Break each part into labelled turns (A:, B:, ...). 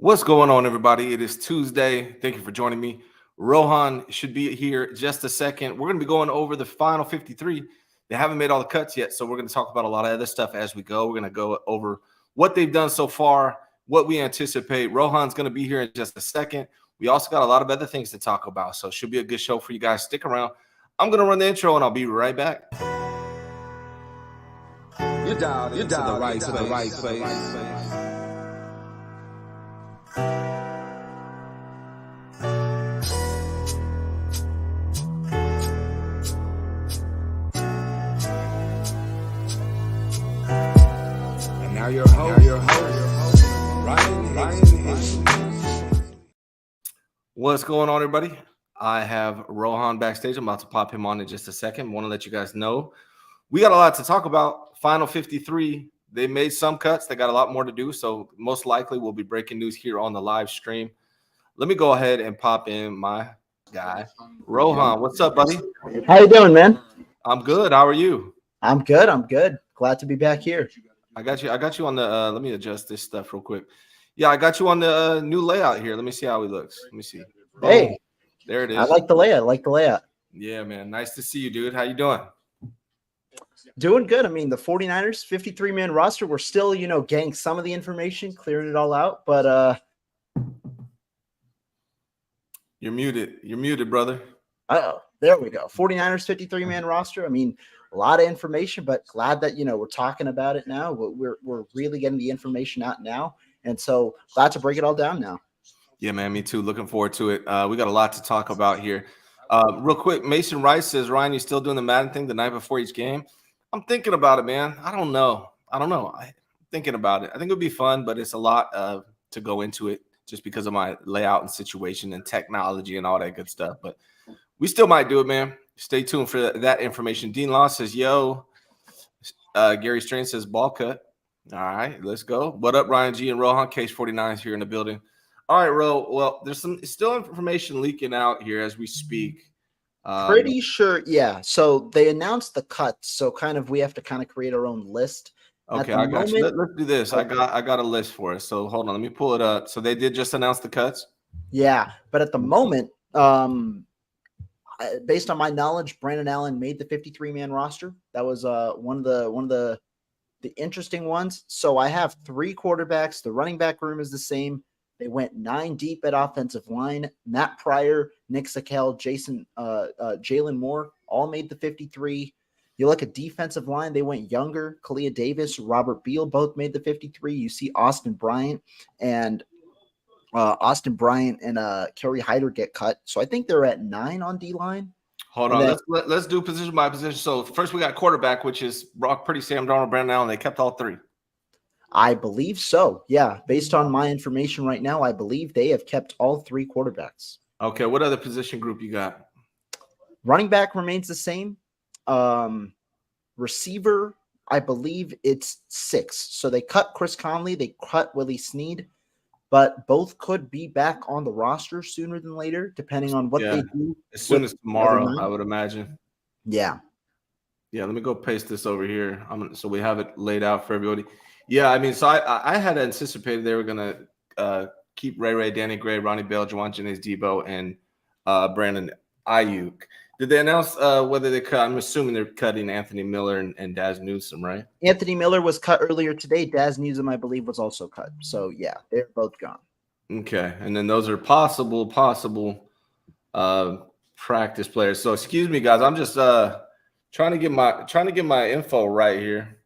A: What's going on, everybody? It is Tuesday. Thank you for joining me. Rohan should be here just a second. We're going to be going over the final 53. They haven't made all the cuts yet, so we're going to talk about a lot of other stuff as we go. We're going to go over what they've done so far, what we anticipate. Rohan's going to be here in just a second. We also got a lot of other things to talk about, so it should be a good show for you guys. Stick around. I'm going to run the intro, and I'll be right back.
B: You're dialed into the right place. And now your host, Ryan Hensley.
A: What's going on, everybody? I have Rohan backstage. I'm about to pop him on in just a second. I want to let you guys know we got a lot to talk about. Final 53. They made some cuts. They got a lot more to do. So most likely we'll be breaking news here on the live stream. Let me go ahead and pop in my guy, Rohan. What's up, buddy?
C: How you doing, man?
A: I'm good. How are you?
C: I'm good. Glad to be back here.
A: I got you on the let me adjust this stuff real quick. Yeah, I got you on the new layout here. Let me see how he looks. Let me see.
C: Hey,
A: there it is.
C: I like the layout.
A: Yeah, man. Nice to see you, dude. How you doing?
C: Doing good. I mean, the 49ers 53-man roster, we're still, getting some of the information, clearing it all out, but
A: You're muted, brother.
C: oh, there we go. 49ers 53-man roster. I mean, a lot of information, but glad that we're talking about it now. We're really getting the information out now, and so glad to break it all down now.
A: Yeah, man, me too. Looking forward to it. We got a lot to talk about here. Real quick, Mason Rice says, Ryan, you still doing the Madden thing the night before each game? I'm thinking about it, man. I don't know. I'm thinking about it. I think it would be fun, but it's a lot to go into it just because of my layout and situation and technology and all that good stuff. But we still might do it, man. Stay tuned for that information. Dean Law says, yo. Gary Strain says, ball cut. All right, let's go. What up, Ryan G and Rohan? Case 49 is here in the building. All right, Ro. Well, there's some still information leaking out here as we speak.
C: Pretty sure, yeah. So they announced the cuts, so we have to create our own list.
A: Okay, I got you. Let's do this. I got a list for us. So hold on, let me pull it up. So they did just announce the cuts.
C: Yeah, but at the moment, based on my knowledge, Brandon Allen made the 53-man roster. That was one of the interesting ones. So I have 3 quarterbacks. The running back room is the same. They went 9 deep at offensive line. Matt Pryor, Nick Sakel, Jalen Moore all made the 53. You look at defensive line, they went younger. Kalia Davis, Robert Beal both made the 53. You see Austin Bryant and Kerry Hyder get cut. So I think they're at 9 on DLine.
A: Hold on. Let's do position by position. So first we got quarterback, which is Brock Purdy, Sam Darnold, Brandon Allen. They kept all 3.
C: I believe so. Yeah. Based on my information right now, I believe they have kept all 3 quarterbacks.
A: Okay. What other position group you got?
C: Running back remains the same. Receiver, I believe it's 6. So they cut Chris Conley. They cut Willie Snead. But both could be back on the roster sooner than later, depending on what they do.
A: As soon as tomorrow, I would imagine.
C: Yeah.
A: Yeah. Let me go paste this over here. So we have it laid out for everybody. Yeah, I mean, so I had anticipated they were going to keep Ray, Danny Gray, Ronnie Bell, Juwan Jennings, Debo, and Brandon Ayuk. Did they announce whether they cut? I'm assuming they're cutting Anthony Miller and Daz Newsome, right?
C: Anthony Miller was cut earlier today. Daz Newsome, I believe, was also cut. So, yeah, they're both gone.
A: Okay, and then those are possible practice players. So, excuse me, guys. I'm just trying to get my info right here.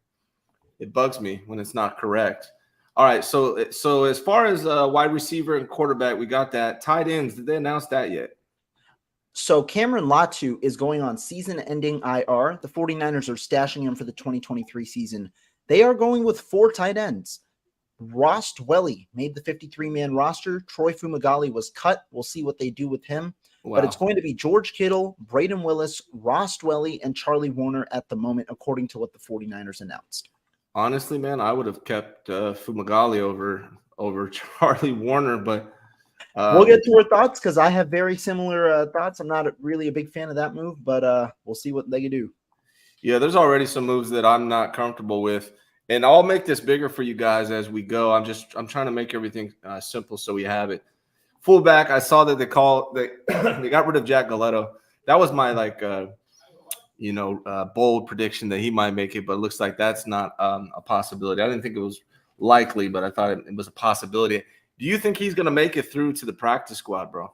A: It bugs me when it's not correct. All right, so as far as wide receiver and quarterback, we got that. Tight ends, did they announce that yet?
C: So Cameron Latu is going on season-ending IR. The 49ers are stashing him for the 2023 season. They are going with 4 tight ends. Ross Dwelly made the 53-man roster. Troy Fumagalli was cut. We'll see what they do with him. Wow. But it's going to be George Kittle, Braden Willis, Ross Dwelly, and Charlie Warner at the moment, according to what the 49ers announced.
A: Honestly, man, I would have kept Fumagalli over Charlie Warner, but
C: we'll get to our thoughts because I have very similar thoughts. I'm not really a big fan of that move, but we'll see what they can do.
A: Yeah, there's already some moves that I'm not comfortable with. And I'll make this bigger for you guys as we go. I'm trying to make everything simple so we have it. Fullback, I saw that they got rid of Jack Galetto. That was my bold prediction that he might make it, but it looks like that's not a possibility. I didn't think it was likely, but I thought it was a possibility. Do you think he's going to make it through to the practice squad, bro?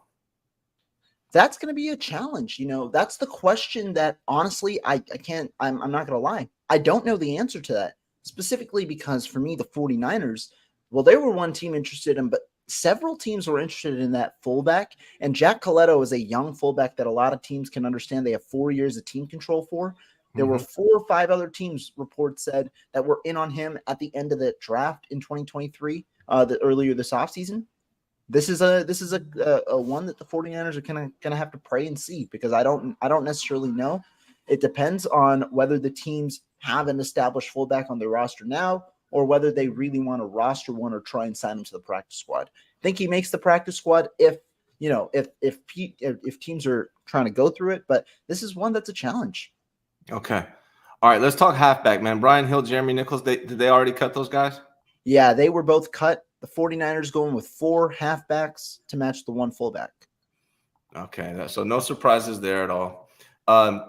C: That's going to be a challenge. That's the question that honestly, I can't, I'm not going to lie. I don't know the answer to that, specifically because for me, the 49ers, well, they were one team interested in, but several teams were interested in that fullback. And Jack Coletto is a young fullback that a lot of teams can understand. They have 4 years of team control for. There were 4 or 5 other teams, reports said, that were in on him at the end of the draft in 2023, earlier this offseason. This is a one that the 49ers are gonna have to pray and see, because I don't necessarily know. It depends on whether the teams have an established fullback on their roster now, or whether they really want to roster one or try and sign him to the practice squad. I think he makes the practice squad if teams are trying to go through it, but this is one that's a challenge.
A: Okay. All right, let's talk halfback, man. Brian Hill, Jeremy Nichols, did they already cut those guys?
C: Yeah, they were both cut. The 49ers going with 4 halfbacks to match the 1 fullback.
A: Okay, so no surprises there at all.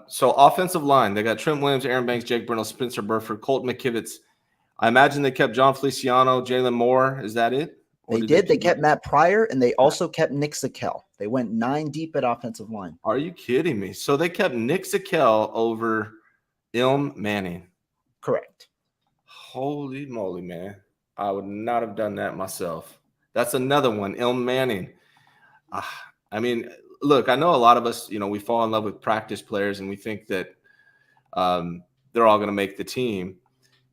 A: So offensive line, they got Trent Williams, Aaron Banks, Jake Brunel, Spencer Burford, Colt McKivitz. I imagine they kept John Feliciano, Jalen Moore. Is that it?
C: They did. They kept Matt Pryor, and they also kept Nick Zakel. They went 9 deep at offensive line.
A: Are you kidding me? So they kept Nick Zakel over Ilm Manning.
C: Correct.
A: Holy moly, man. I would not have done that myself. That's another one, Ilm Manning. I mean, look, I know a lot of us, we fall in love with practice players, and we think that they're all going to make the team.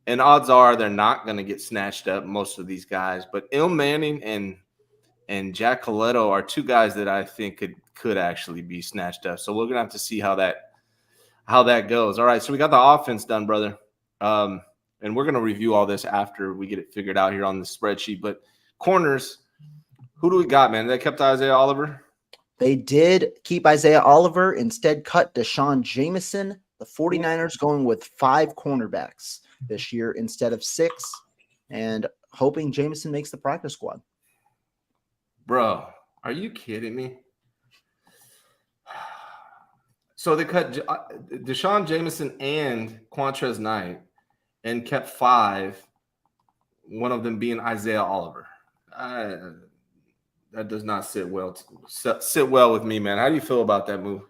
A: And odds are they're not going to get snatched up, most of these guys. But Ilm Manning and Jack Coletto are 2 guys that I think could actually be snatched up. So we're going to have to see how that goes. All right, so we got the offense done, brother. And we're going to review all this after we get it figured out here on the spreadsheet. But corners, who do we got, man? They kept Isaiah Oliver?
C: They did keep Isaiah Oliver, instead cut Deshaun Jameson. The 49ers going with 5 cornerbacks this year instead of 6, and hoping Jameson makes the practice squad.
A: Bro, are you kidding me? So they cut Deshaun Jameson and Quanterus Knight and kept 5, one of them being Isaiah Oliver. That does not sit well with me, man. How do you feel about that move?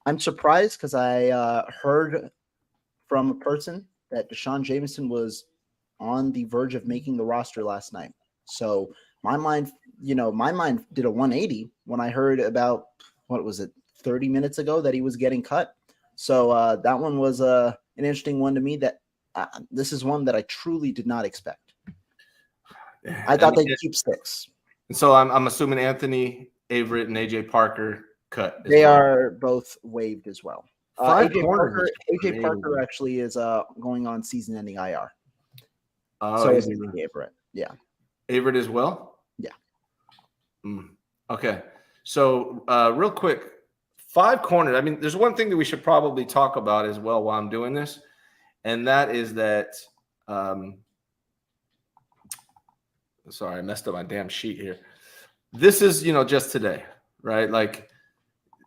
C: I'm surprised because I heard from a person that Deshaun Jameson was on the verge of making the roster last night. So my mind did a 180 when I heard about, 30 minutes ago that he was getting cut. So that one was an interesting one to me. That this is one that I truly did not expect. I thought they'd keep 6.
A: So I'm assuming Anthony Averett and AJ Parker cut.
C: They are both waived as well.
A: 5
C: AJ Parker actually is going on season-ending IR. So is Averett. Yeah.
A: Averett as well?
C: Yeah.
A: Okay. So real quick, 5 corners. I mean, there's one thing that we should probably talk about as well while I'm doing this, and that is that sorry, I messed up my damn sheet here. This is, just today, right? Like,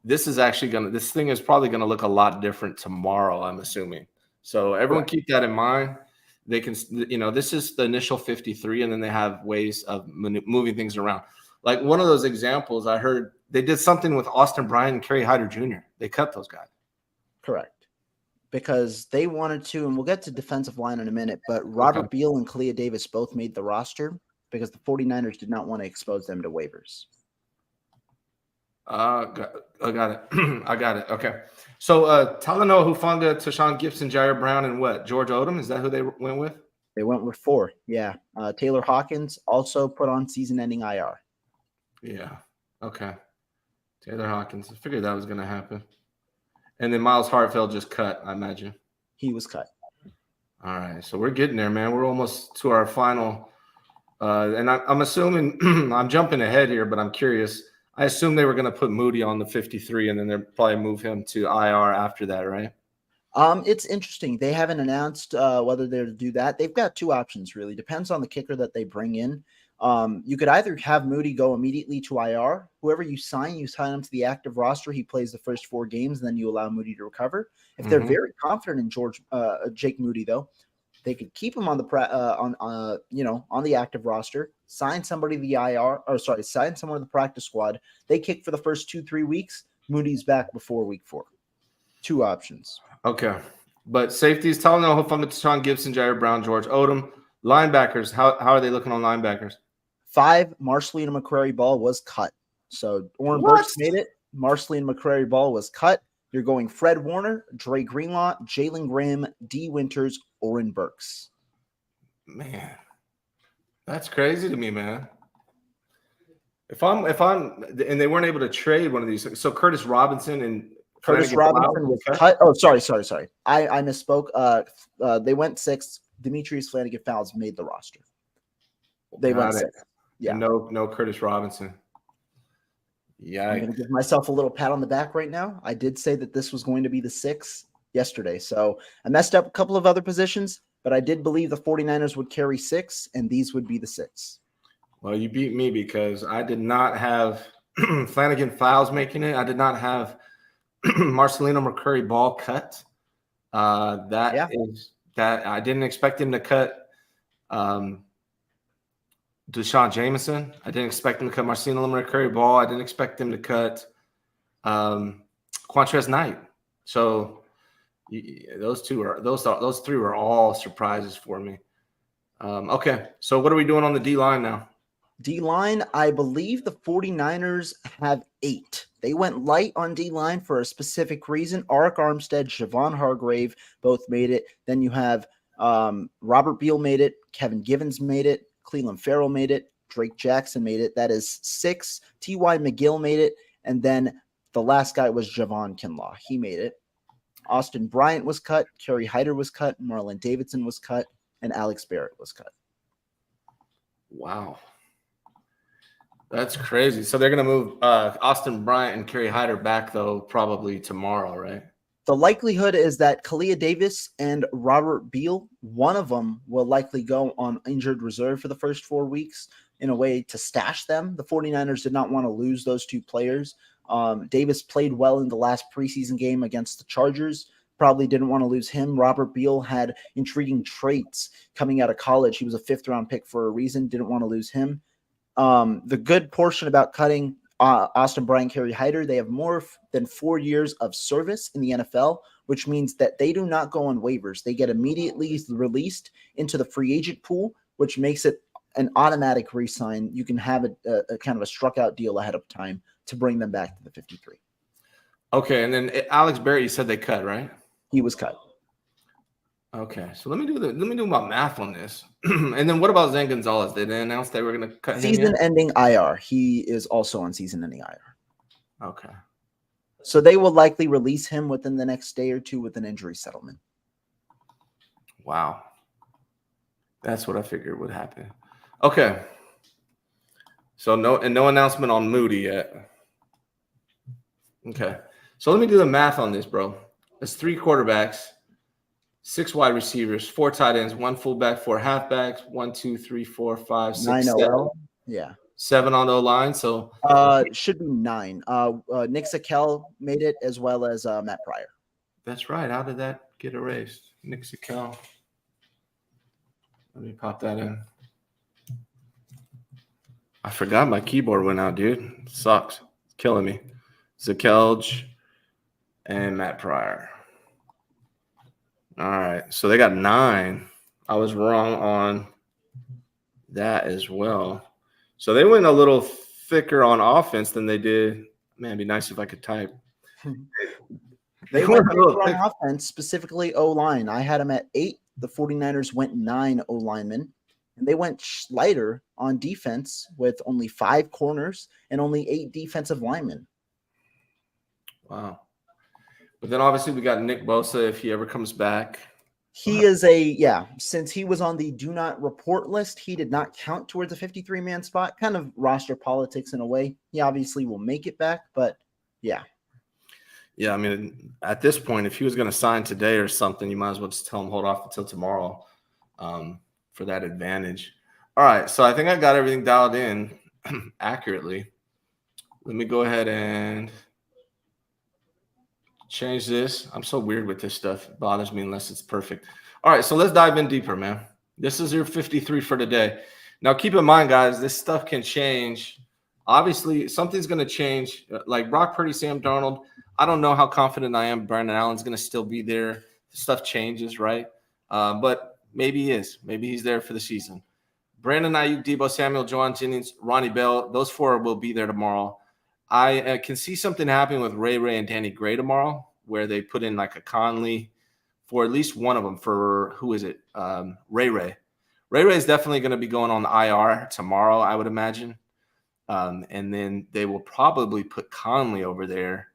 A: this thing is probably going to look a lot different tomorrow, I'm assuming. So everyone keep that in mind. They can, this is the initial 53, and then they have ways of moving things around. Like one of those examples I heard, they did something with Austin Bryant and Kerry Hyder Jr. They cut those guys.
C: Correct. Because they wanted to, and we'll get to defensive line in a minute, but Robert Beal and Kalia Davis both made the roster because the 49ers did not want to expose them to waivers.
A: I got it. I got it. Okay. So Talanoa Hufanga, Tashawn Gibson, Jair Brown, and what? George Odom? Is that who they went with?
C: They went with 4. Yeah. Taylor Hawkins also put on season-ending IR.
A: Yeah. Okay. Taylor Hawkins. I figured that was going to happen. And then Miles Hartfeld just cut, I imagine.
C: He was cut.
A: All right. So we're getting there, man. We're almost to our final. And I'm assuming I'm jumping ahead here, but I'm curious. I assume they were going to put Moody on the 53, and then they'll probably move him to IR after that, right?
C: It's interesting. They haven't announced whether they're to do that. They've got two options, really. Depends on the kicker that they bring in. You could either have Moody go immediately to IR. Whoever you sign him to the active roster. He plays the first 4 games, and then you allow Moody to recover. If they're very confident in Jake Moody, though, they could keep him on the on the active roster. Sign somebody to the sign someone to the practice squad. They kick for the first 2-3 weeks. Moody's back before week 4. Two options.
A: Okay. But safeties, Talanoa, Hofund, Sean Gibson, Jair Brown, George Odom. Linebackers, how are they looking on linebackers?
C: 5, Marceline McCrary Ball was cut. So Oren Burks made it. Marceline McCrary Ball was cut. You're going Fred Warner, Dre Greenlaw, Jalen Graham, D. Winters, Oren Burks.
A: Man, that's crazy to me, man. If I'm, and they weren't able to trade one of these, so Curtis Robinson
C: was cut. Oh, sorry. I misspoke. They went 6th. Demetrius Flanagan Fowles made the roster. They went 6th. Yeah.
A: No Curtis Robinson. Yeah.
C: I'm going to give myself a little pat on the back right now. I did say that this was going to be the 6th yesterday. So I messed up a couple of other positions, but I did believe the 49ers would carry 6, and these would be the 6.
A: Well, you beat me because I did not have Flanagan Fowles making it. I did not have Marcelino McCurry Ball cut. That I didn't expect him to cut Deshaun Jameson. I didn't expect him to cut Marcelino McCurry Ball. I didn't expect him to cut Quanterus Knight. So those 3 were all surprises for me. Okay, so what are we doing on the D line now?
C: D-line, I believe the 49ers have 8. They went light on D-line for a specific reason. Arik Armstead, Javon Hargrave both made it. Then you have Robert Beal made it. Kevin Givens made it. Cleveland Farrell made it. Drake Jackson made it. That is 6. T.Y. McGill made it. And then the last guy was Javon Kinlaw. He made it. Austin Bryant was cut. Kerry Hyder was cut. Marlon Davidson was cut. And Alex Barrett was cut.
A: Wow. That's crazy. So they're going to move Austin Bryant and Kerry Hyder back, though, probably tomorrow, right?
C: The likelihood is that Kalia Davis and Robert Beal, one of them will likely go on injured reserve for the first 4 weeks in a way to stash them. The 49ers did not want to lose those 2 players. Davis played well in the last preseason game against the Chargers. Probably didn't want to lose him. Robert Beal had intriguing traits coming out of college. He was a 5th-round pick for a reason. Didn't want to lose him. The good portion about cutting Austin Bryant, Kerry Hyder, they have more than 4 years of service in the NFL, which means that they do not go on waivers. They get immediately released into the free agent pool, which makes it an automatic re-sign. You can have a kind of a struck out deal ahead of time to bring them back to the 53. Okay,
A: and then Alex Barrett, you said they cut, right?
C: He was cut.
A: Okay, so let me do my math on this. And then what about Zane Gonzalez? Did they announce they were going to cut him?
C: Season-ending IR. He is also on season-ending IR.
A: Okay.
C: So they will likely release him within the next day or 2 with an injury settlement.
A: Wow. That's what I figured would happen. Okay. So no announcement on Moody yet. Okay. So let me do the math on this, bro. It's 3 quarterbacks, 6 wide receivers, 4 tight ends, 1 fullback, 4 halfbacks, 1, 2, 3, 4, 5, 6,
C: 9
A: 7.
C: OL. Yeah.
A: 7 on the line. So
C: should be 9. Nick Zakel made it as well as Matt Pryor.
A: That's right. How did that get erased? Nick Zakel. Let me pop that in. I forgot my keyboard went out, dude. It sucks. It's killing me. Zakelj and Matt Pryor. All right. So they got 9. I was wrong on that as well. So they went a little thicker on offense than they did. Man, it'd be nice if I could type.
C: They went on offense, specifically O-line. I had them at 8. The 49ers went 9 O-linemen. And they went lighter on defense with only 5 corners and only 8 defensive linemen.
A: Wow. But then obviously we got Nick Bosa if he ever comes back.
C: He is since he was on the do not report list, he did not count towards a 53-man spot. Kind of roster politics in a way. He obviously will make it back, but yeah.
A: Yeah, I mean, at this point, if he was going to sign today or something, you might as well just tell him hold off until tomorrow for that advantage. All right, so I think I got everything dialed in accurately. Let me go ahead and change this. I'm so weird with this stuff. It bothers me unless it's perfect. All right, so let's dive in deeper, man. This is your 53 for today. Now, keep in mind, guys, this stuff can change. Obviously, something's going to change. Like Brock Purdy, Sam Darnold, I don't know how confident I am Brandon Allen's going to still be there. Stuff changes, right? But maybe he is. Maybe he's there for the season. Brandon Ayuk, Debo Samuel, Juwan Jennings, Ronnie Bell, those four will be there tomorrow. I can see something happening with Ray and Danny Gray tomorrow, where they put in like a Conley for at least one of them. For who is it? Ray. Ray is definitely going to be going on the IR tomorrow, I would imagine. And then they will probably put Conley over there.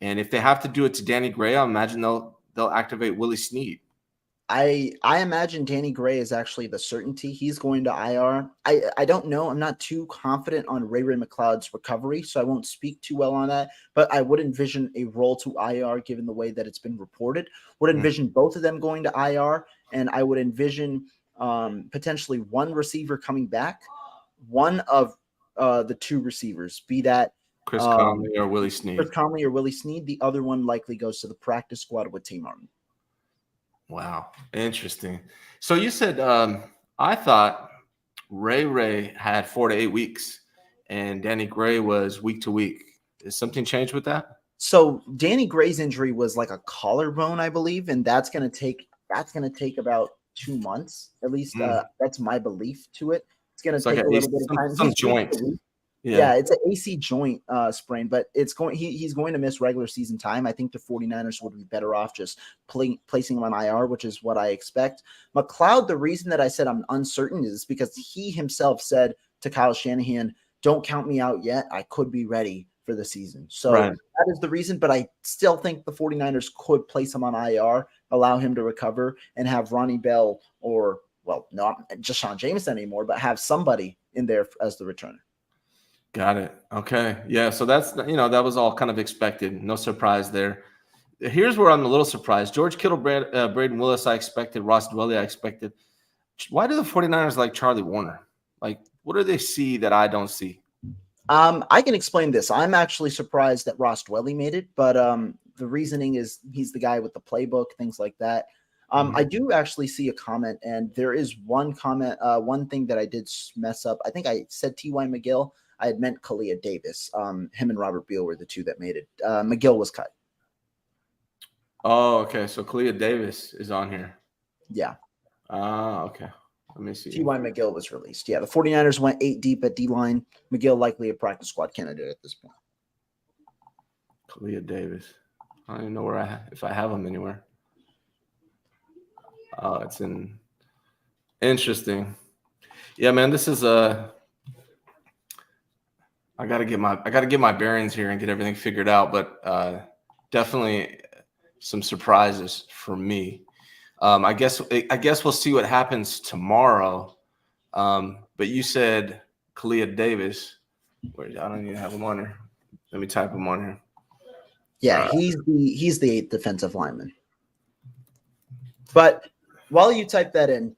A: And if they have to do it to Danny Gray, I imagine they'll activate Willie Snead.
C: I imagine Danny Gray is actually the certainty. He's going to IR. I don't know. I'm not too confident on Ray McLeod's recovery, so I won't speak too well on that. But I would envision a roll to IR given the way that it's been reported. Would envision both of them going to IR, and I would envision potentially one receiver coming back, one of the two receivers, be that
A: Chris Conley or Willie Snead.
C: Chris Conley or Willie Snead. The other one likely goes to the practice squad with T. Martin.
A: Wow. Interesting. So you said, I thought Ray had 4 to 8 weeks and Danny Gray was week to week. Is something changed with that?
C: So Danny Gray's injury was like a collarbone, I believe, and that's going to take about 2 months at least. That's my belief to it. It's going to take
A: like
C: a little bit of time.
A: Some joint.
C: Yeah, it's an AC joint sprain, but it's going. He's going to miss regular season time. I think the 49ers would be better off just placing him on IR, which is what I expect. McLeod, the reason that I said I'm uncertain is because he himself said to Kyle Shanahan, "Don't count me out yet. I could be ready for the season." So that is the reason, but I still think the 49ers could place him on IR, allow him to recover, and have Ronnie Bell or, well, not just Sean Jameson anymore, but have somebody in there as the returner.
A: Got it. Okay. Yeah. So that's, that was all kind of expected. No surprise there. Here's where I'm a little surprised. George Kittle, Braden Willis, I expected. Ross Dwelly, I expected. Why do the 49ers like Charlie Warner? Like, what do they see that I don't see?
C: I can explain this. I'm actually surprised that Ross Dwelly made it, but the reasoning is he's the guy with the playbook, things like that. I do actually see a comment, and there is one comment, one thing that I did mess up. I think I said T.Y. McGill. I had meant Kalia Davis. Him and Robert Beal were the two that made it. McGill was cut.
A: Oh, okay. So Kalia Davis is on here.
C: Yeah.
A: Okay. Let me see.
C: T.Y. McGill was released. Yeah, the 49ers went 8 deep at D-line. McGill likely a practice squad candidate at this point.
A: Kalia Davis. I don't even know if I have him anywhere. Oh, it's interesting. Yeah, man, this is I gotta get my bearings here and get everything figured out, but definitely some surprises for me. I guess we'll see what happens tomorrow. But you said Kalia Davis. I don't even have him on here. Let me type him on here.
C: Yeah, he's the 8th defensive lineman. But while you type that in,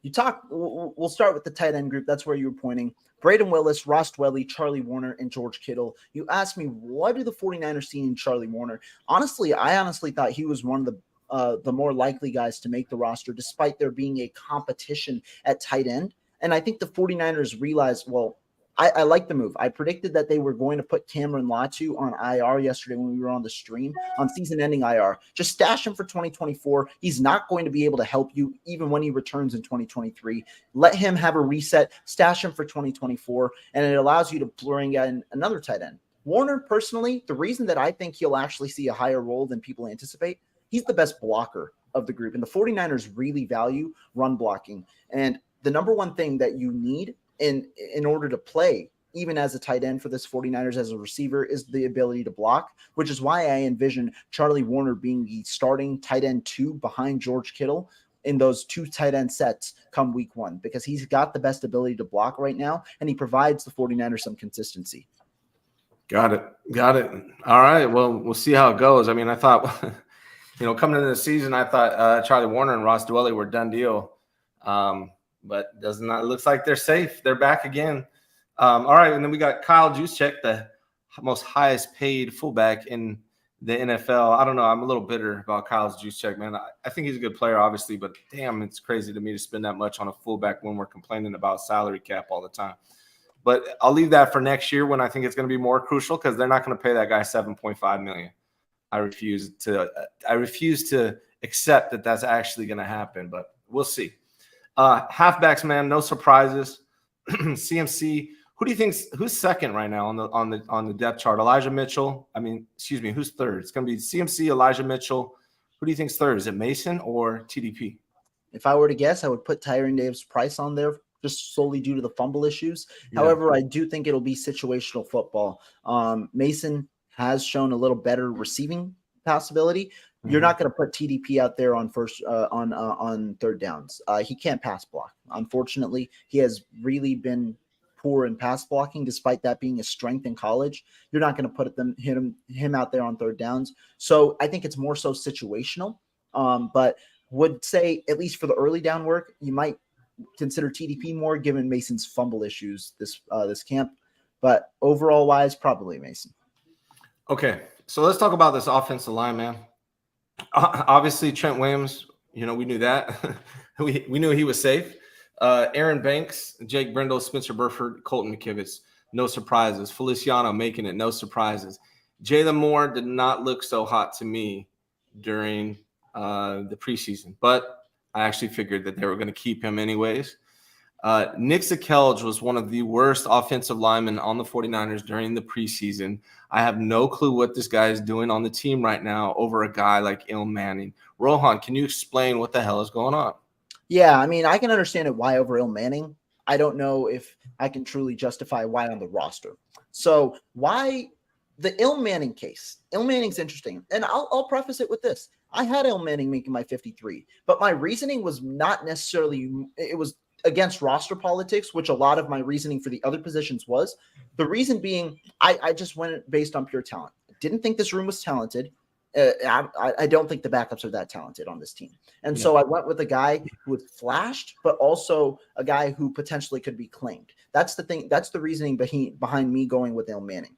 C: we'll start with the tight end group. That's where you were pointing. Braden Willis, Ross Dwelly, Charlie Warner, and George Kittle. You asked me, what do the 49ers see in Charlie Warner? Honestly, I thought he was one of the more likely guys to make the roster, despite there being a competition at tight end. And I think the 49ers realized, well, I like the move. I predicted that they were going to put Cameron Latu on IR yesterday when we were on the stream, on season-ending IR. Just stash him for 2024. He's not going to be able to help you even when he returns in 2023. Let him have a reset, stash him for 2024, and it allows you to bring in another tight end. Warner, personally, the reason that I think he'll actually see a higher role than people anticipate, he's the best blocker of the group, and the 49ers really value run blocking. And the number one thing that you need in order to play, even as a tight end for this 49ers as a receiver, is the ability to block, which is why I envision Charlie Warner being the starting tight end 2 behind George Kittle in those 2 tight end sets come week 1, because he's got the best ability to block right now, and he provides the 49ers some consistency.
A: Got it. Got it. All right. Well, we'll see how it goes. I mean, I thought, coming into the season, I thought Charlie Warner and Ross Dwelly were done deal. But does not. It looks like they're safe. They're back again. All right. And then we got Kyle Juszczyk, the most highest paid fullback in the NFL. I don't know. I'm a little bitter about Kyle Juszczyk, man. I think he's a good player, obviously, but damn, it's crazy to me to spend that much on a fullback when we're complaining about salary cap all the time. But I'll leave that for next year when I think it's going to be more crucial because they're not going to pay that guy $7.5 million. I refuse to accept that that's actually going to happen, but we'll see. Halfbacks, man, no surprises. CMC. Who do you think's who's second right now on the depth chart? Elijah Mitchell. Who's third? It's going to be CMC, Elijah Mitchell. Who do you think's third? Is it Mason or TDP?
C: If I were to guess, I would put Tyron Davis-Price on there just solely due to the fumble issues.
A: Yeah.
C: However, I do think it'll be situational football. Mason has shown a little better receiving possibility. You're not going to put TDP out there on on third downs. He can't pass block. Unfortunately, he has really been poor in pass blocking, despite that being a strength in college. You're not going to put him out there on third downs. So I think it's more so situational. But would say at least for the early down work, you might consider TDP more given Mason's fumble issues this camp. But overall wise, probably Mason.
A: Okay, so let's talk about this offensive line, man. Obviously, Trent Williams, we knew that. we knew he was safe. Aaron Banks, Jake Brindle, Spencer Burford, Colton McKivitz, no surprises. Feliciano making it, no surprises. Jalen Moore did not look so hot to me during the preseason, but I actually figured that they were going to keep him anyways. Nick Zakelj was one of the worst offensive linemen on the 49ers during the preseason. I have no clue what this guy is doing on the team right now over a guy like Il Manning. Rohan, can you explain what the hell is going on?
C: Yeah, I mean, I can understand it why over Il Manning. I don't know if I can truly justify why on the roster. So why the Il Manning case? Il Manning's interesting. And I'll preface it with this. I had Il Manning making my 53, but my reasoning was not necessarily – it was against roster politics, which a lot of my reasoning for the other positions was. The reason being I just went based on pure talent. I didn't think this room was talented. I don't think the backups are that talented on this team. And so I went with a guy who had flashed, but also a guy who potentially could be claimed. That's the thing. That's the reasoning behind me going with Il Manning.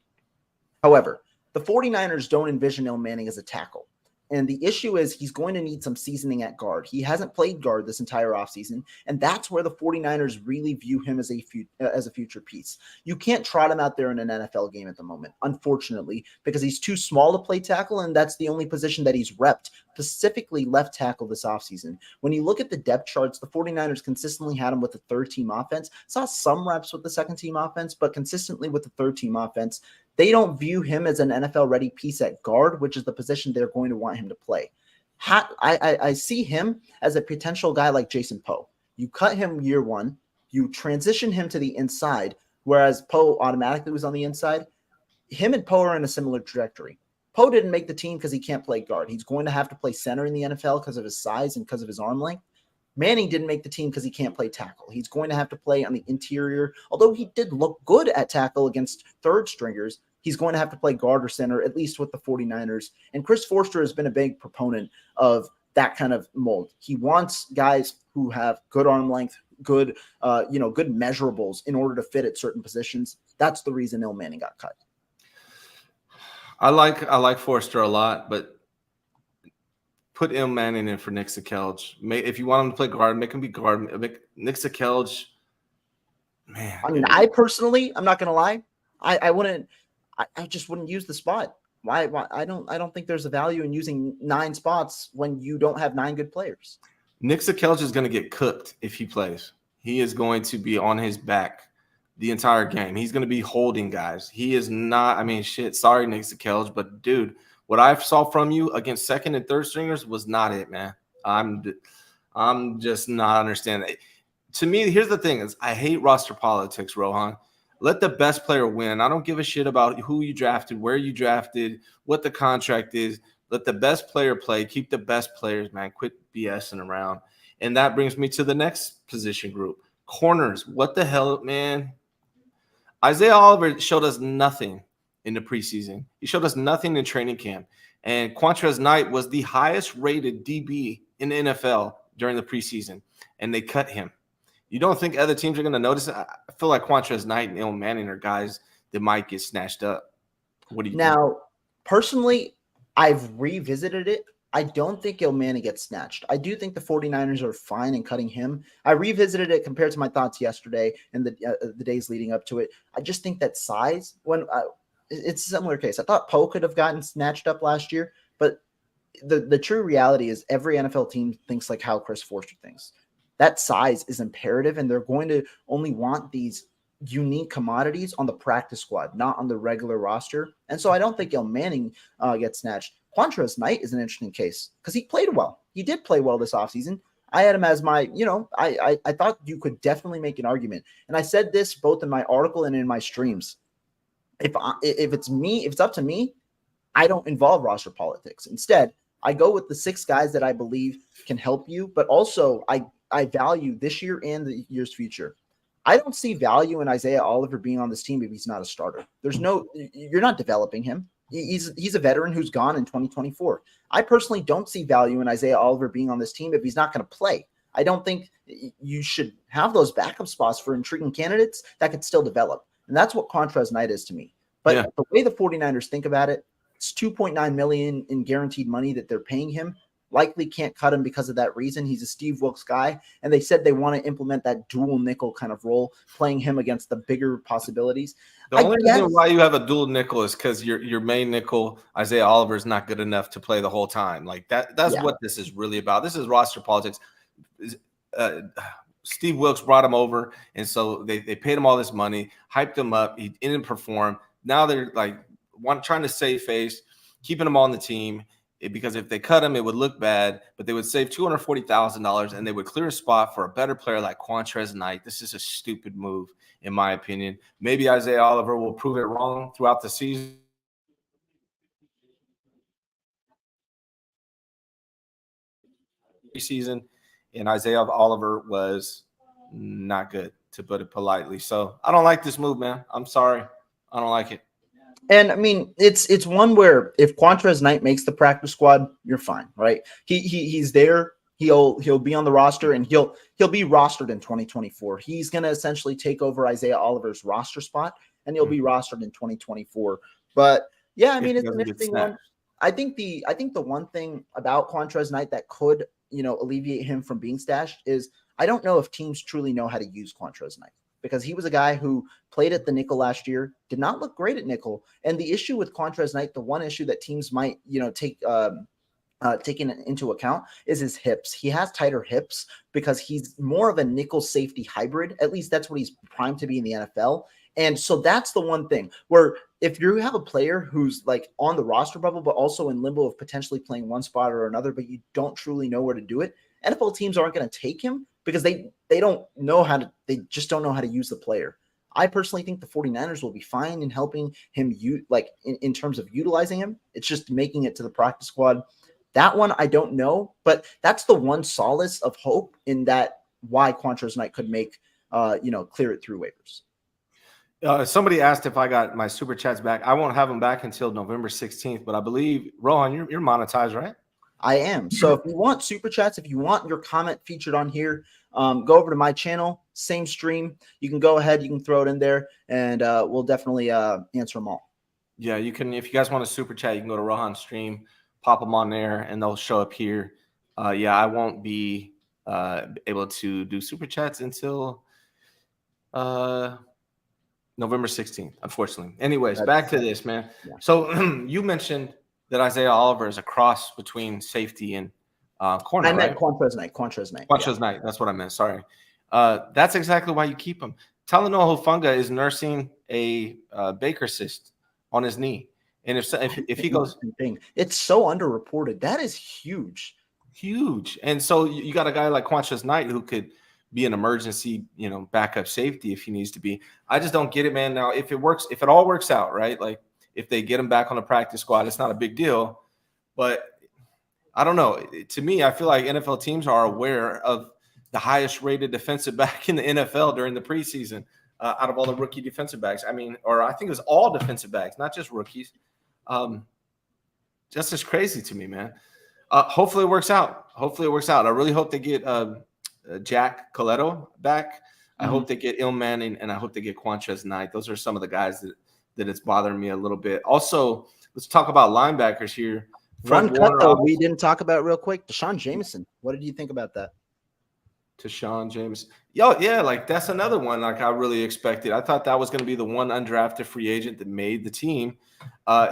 C: However, the 49ers don't envision Il Manning as a tackle. And the issue is he's going to need some seasoning at guard. He hasn't played guard this entire offseason, and that's where the 49ers really view him as a future piece. You can't trot him out there in an NFL game at the moment, unfortunately, because he's too small to play tackle, and that's the only position that he's repped, specifically left tackle this offseason. When you look at the depth charts, the 49ers consistently had him with the third-team offense. Saw some reps with the second-team offense, but consistently with the third-team offense. They don't view him as an NFL-ready piece at guard, which is the position they're going to want him to play. I see him as a potential guy like Jason Poe. You cut him year one, you transition him to the inside, whereas Poe automatically was on the inside. Him and Poe are in a similar trajectory. Poe didn't make the team because he can't play guard. He's going to have to play center in the NFL because of his size and because of his arm length. Manning didn't make the team because he can't play tackle. He's going to have to play on the interior. Although he did look good at tackle against third stringers, he's going to have to play guard or center, at least with the 49ers. And Chris Forster has been a big proponent of that kind of mold. He wants guys who have good arm length, good measurables in order to fit at certain positions. That's the reason Il Manning got cut.
A: I like Forster a lot, but put Il Manning in for Nick Zakelj. If you want him to play guard, make him be guard. Make Nick Zakelj, man.
C: I mean, I personally, I'm not going to lie, I wouldn't. I just wouldn't use the spot. Why? I don't think there's a value in using 9 spots when you don't have 9 good players.
A: Nick Zakelj is going to get cooked if he plays. He is going to be on his back the entire game. He's going to be holding guys. He is not. I mean, shit. Sorry, Nick Zakelj, but dude, what I saw from you against second and third stringers was not it, man. I'm just not understanding. To me, here's the thing: is I hate roster politics, Rohan. Let the best player win. I don't give a shit about who you drafted, where you drafted, what the contract is. Let the best player play. Keep the best players, man. Quit BSing around. And that brings me to the next position group. Corners. What the hell, man? Isaiah Oliver showed us nothing in the preseason. He showed us nothing in training camp. And Quanterus Knight was the highest rated DB in the NFL during the preseason, and they cut him. You don't think other teams are going to notice it? I feel like Quanterus Knight and Ilm Manning are guys that might get snatched up. What do you think?
C: Now, personally, I've revisited it. I don't think Ilm Manning gets snatched. I do think the 49ers are fine in cutting him. I revisited it compared to my thoughts yesterday and the days leading up to it. I just think that size, it's a similar case. I thought Poe could have gotten snatched up last year, but the true reality is every NFL team thinks like how Chris Forster thinks. That size is imperative, and they're going to only want these unique commodities on the practice squad, not on the regular roster. And so I don't think Ilm Manning gets snatched. Quanterus Knight is an interesting case because he played well. He did play well this offseason. I had him as my, I thought you could definitely make an argument. And I said this both in my article and in my streams. If it's up to me, I don't involve roster politics. Instead, I go with the 6 guys that I believe can help you, but also I value this year and the year's future. I don't see value in Isaiah Oliver being on this team if he's not a starter. You're not developing him. He's a veteran who's gone in 2024. I personally don't see value in Isaiah Oliver being on this team if he's not going to play. I don't think you should have those backup spots for intriguing candidates that could still develop. And that's what Quanterus Knight is to me. But the way the 49ers think about it, it's $2.9 million in guaranteed money that they're paying him. Likely can't cut him because of that reason. He's a Steve Wilkes guy, and they said they want to implement that dual nickel kind of role, playing him against the bigger possibilities.
A: The only reason why you have a dual nickel is because your main nickel, Isaiah Oliver, is not good enough to play the whole time. Like that's what this is really about. This is roster politics. Steve Wilkes brought him over, and so they paid him all this money, hyped him up. He didn't perform. Now they're like trying to save face, keeping him on the team. Because if they cut him, it would look bad, but they would save $240,000 and they would clear a spot for a better player like Quanterus Knight. This is a stupid move, in my opinion. Maybe Isaiah Oliver will prove it wrong throughout the season. And Isaiah Oliver was not good, to put it politely. So I don't like this move, man. I'm sorry. I don't like it.
C: And I mean, it's one where if Quanterus Knight makes the practice squad, you're fine, right? He's there. He'll be on the roster, and he'll be rostered in 2024. He's going to essentially take over Isaiah Oliver's roster spot, and he'll be rostered in 2024. But yeah, I mean, it's an interesting one. I think the one thing about Quanterus Knight that could alleviate him from being stashed is I don't know if teams truly know how to use Quanterus Knight, because he was a guy who played at the nickel last year, did not look great at nickel. And the issue with Quanterus Knight, the one issue that teams might, take taken into account is his hips. He has tighter hips because he's more of a nickel safety hybrid. At least that's what he's primed to be in the NFL. And so that's the one thing where if you have a player who's like on the roster bubble, but also in limbo of potentially playing one spot or another, but you don't truly know where to do it, NFL teams aren't going to take him because they don't know how to, they just don't know how to use the player. I personally think the 49ers will be fine in helping him in terms of utilizing him. It's just making it to the practice squad. That one, I don't know, but that's the one solace of hope in that why Quanterus Knight could make, clear it through waivers.
A: Somebody asked if I got my super chats back. I won't have them back until November 16th, but I believe, Rohan, you're monetized, right?
C: I am. So if you want super chats, if you want your comment featured on here, go over to my channel, same stream. You can go ahead, you can throw it in there, and we'll definitely answer them all.
A: Yeah, you can. If you guys want a super chat, you can go to Rohan's stream, pop them on there, and they'll show up here. Yeah, I won't be able to do super chats until November 16th, unfortunately. Anyways, back to this, man. Yeah. So you mentioned that Isaiah Oliver is a cross between safety and corner.
C: I meant Quanterus Knight. Quanterus
A: Knight. That's what I meant. Sorry. That's exactly why you keep him. Talanoa Hufanga is nursing a Baker cyst on his knee. And if he goes,
C: it's so underreported. That is huge.
A: Huge. And so you got a guy like Quanterus Knight who could be an emergency, backup safety if he needs to be. I just don't get it, man. Now, if it all works out, right? Like if they get him back on the practice squad, it's not a big deal. But I don't know. To me, I feel like NFL teams are aware of the highest rated defensive back in the NFL during the preseason. out of all the rookie defensive backs. I mean, or I think it was all defensive backs, not just rookies. Just as crazy to me, man. Hopefully it works out. I really hope they get Jack Coletto back. I hope they get Manning, and I hope they get Quanterus Knight. Those are some of the guys that it's bothering me a little bit. Also, let's talk about linebackers here.
C: One cut, though, we didn't talk about real quick. Jameson. What did you think about that?
A: Jameson. Yeah, like that's another one like I really expected. I thought that was going to be the one undrafted free agent that made the team.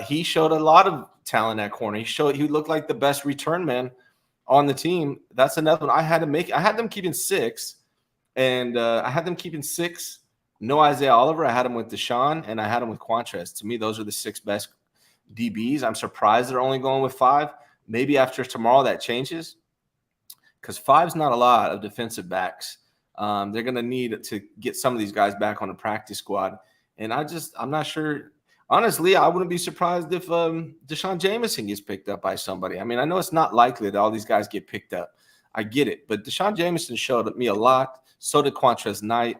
A: He showed a lot of talent at corner. He looked like the best return man on the team. That's another one I had them keeping 6, and I had them keeping 6. No Isaiah Oliver. I had him with Deshaun, and I had him with Quanterus. To me, those are the 6 best DBs. I'm surprised they're only going with 5. Maybe after tomorrow that changes, because 5's not a lot of defensive backs. They're going to need to get some of these guys back on the practice squad. And I'm not sure. Honestly, I wouldn't be surprised if Deshaun Jameson gets picked up by somebody. I mean, I know it's not likely that all these guys get picked up. I get it. But Deshaun Jameson showed me a lot. So did Quanterus Knight.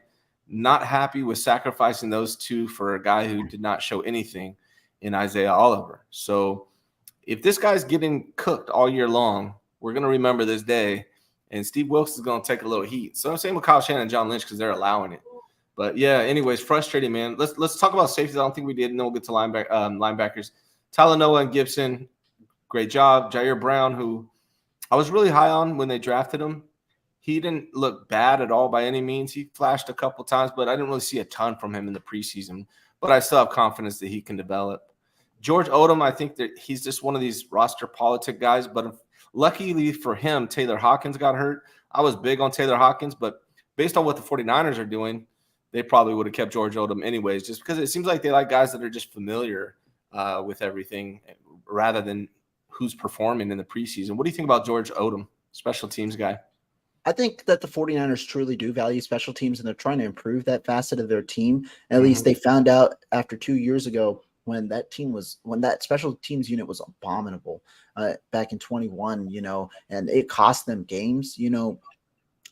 A: Not happy with sacrificing those 2 for a guy who did not show anything in Isaiah Oliver. So if this guy's getting cooked all year long, we're going to remember this day. And Steve Wilkes is going to take a little heat. So I'm saying with Kyle Shanahan and John Lynch because they're allowing it. But, yeah, anyways, frustrating, man. Let's talk about safeties. I don't think we did. And then we'll get to linebackers. Talanoa and Gibson, great job. Jair Brown, who I was really high on when they drafted him. He didn't look bad at all by any means. He flashed a couple times, but I didn't really see a ton from him in the preseason. But I still have confidence that he can develop. George Odom, I think that he's just one of these roster politic guys. But luckily for him, Taylor Hawkins got hurt. I was big on Taylor Hawkins, but based on what the 49ers are doing, they probably would have kept George Odom anyways, just because it seems like they like guys that are just familiar with everything rather than who's performing in the preseason. What do you think about George Odom, special teams guy?
C: I think that the 49ers truly do value special teams, and they're trying to improve that facet of their team. At least they found out after 2 years ago when that special teams unit was abominable back in 21, and it cost them games,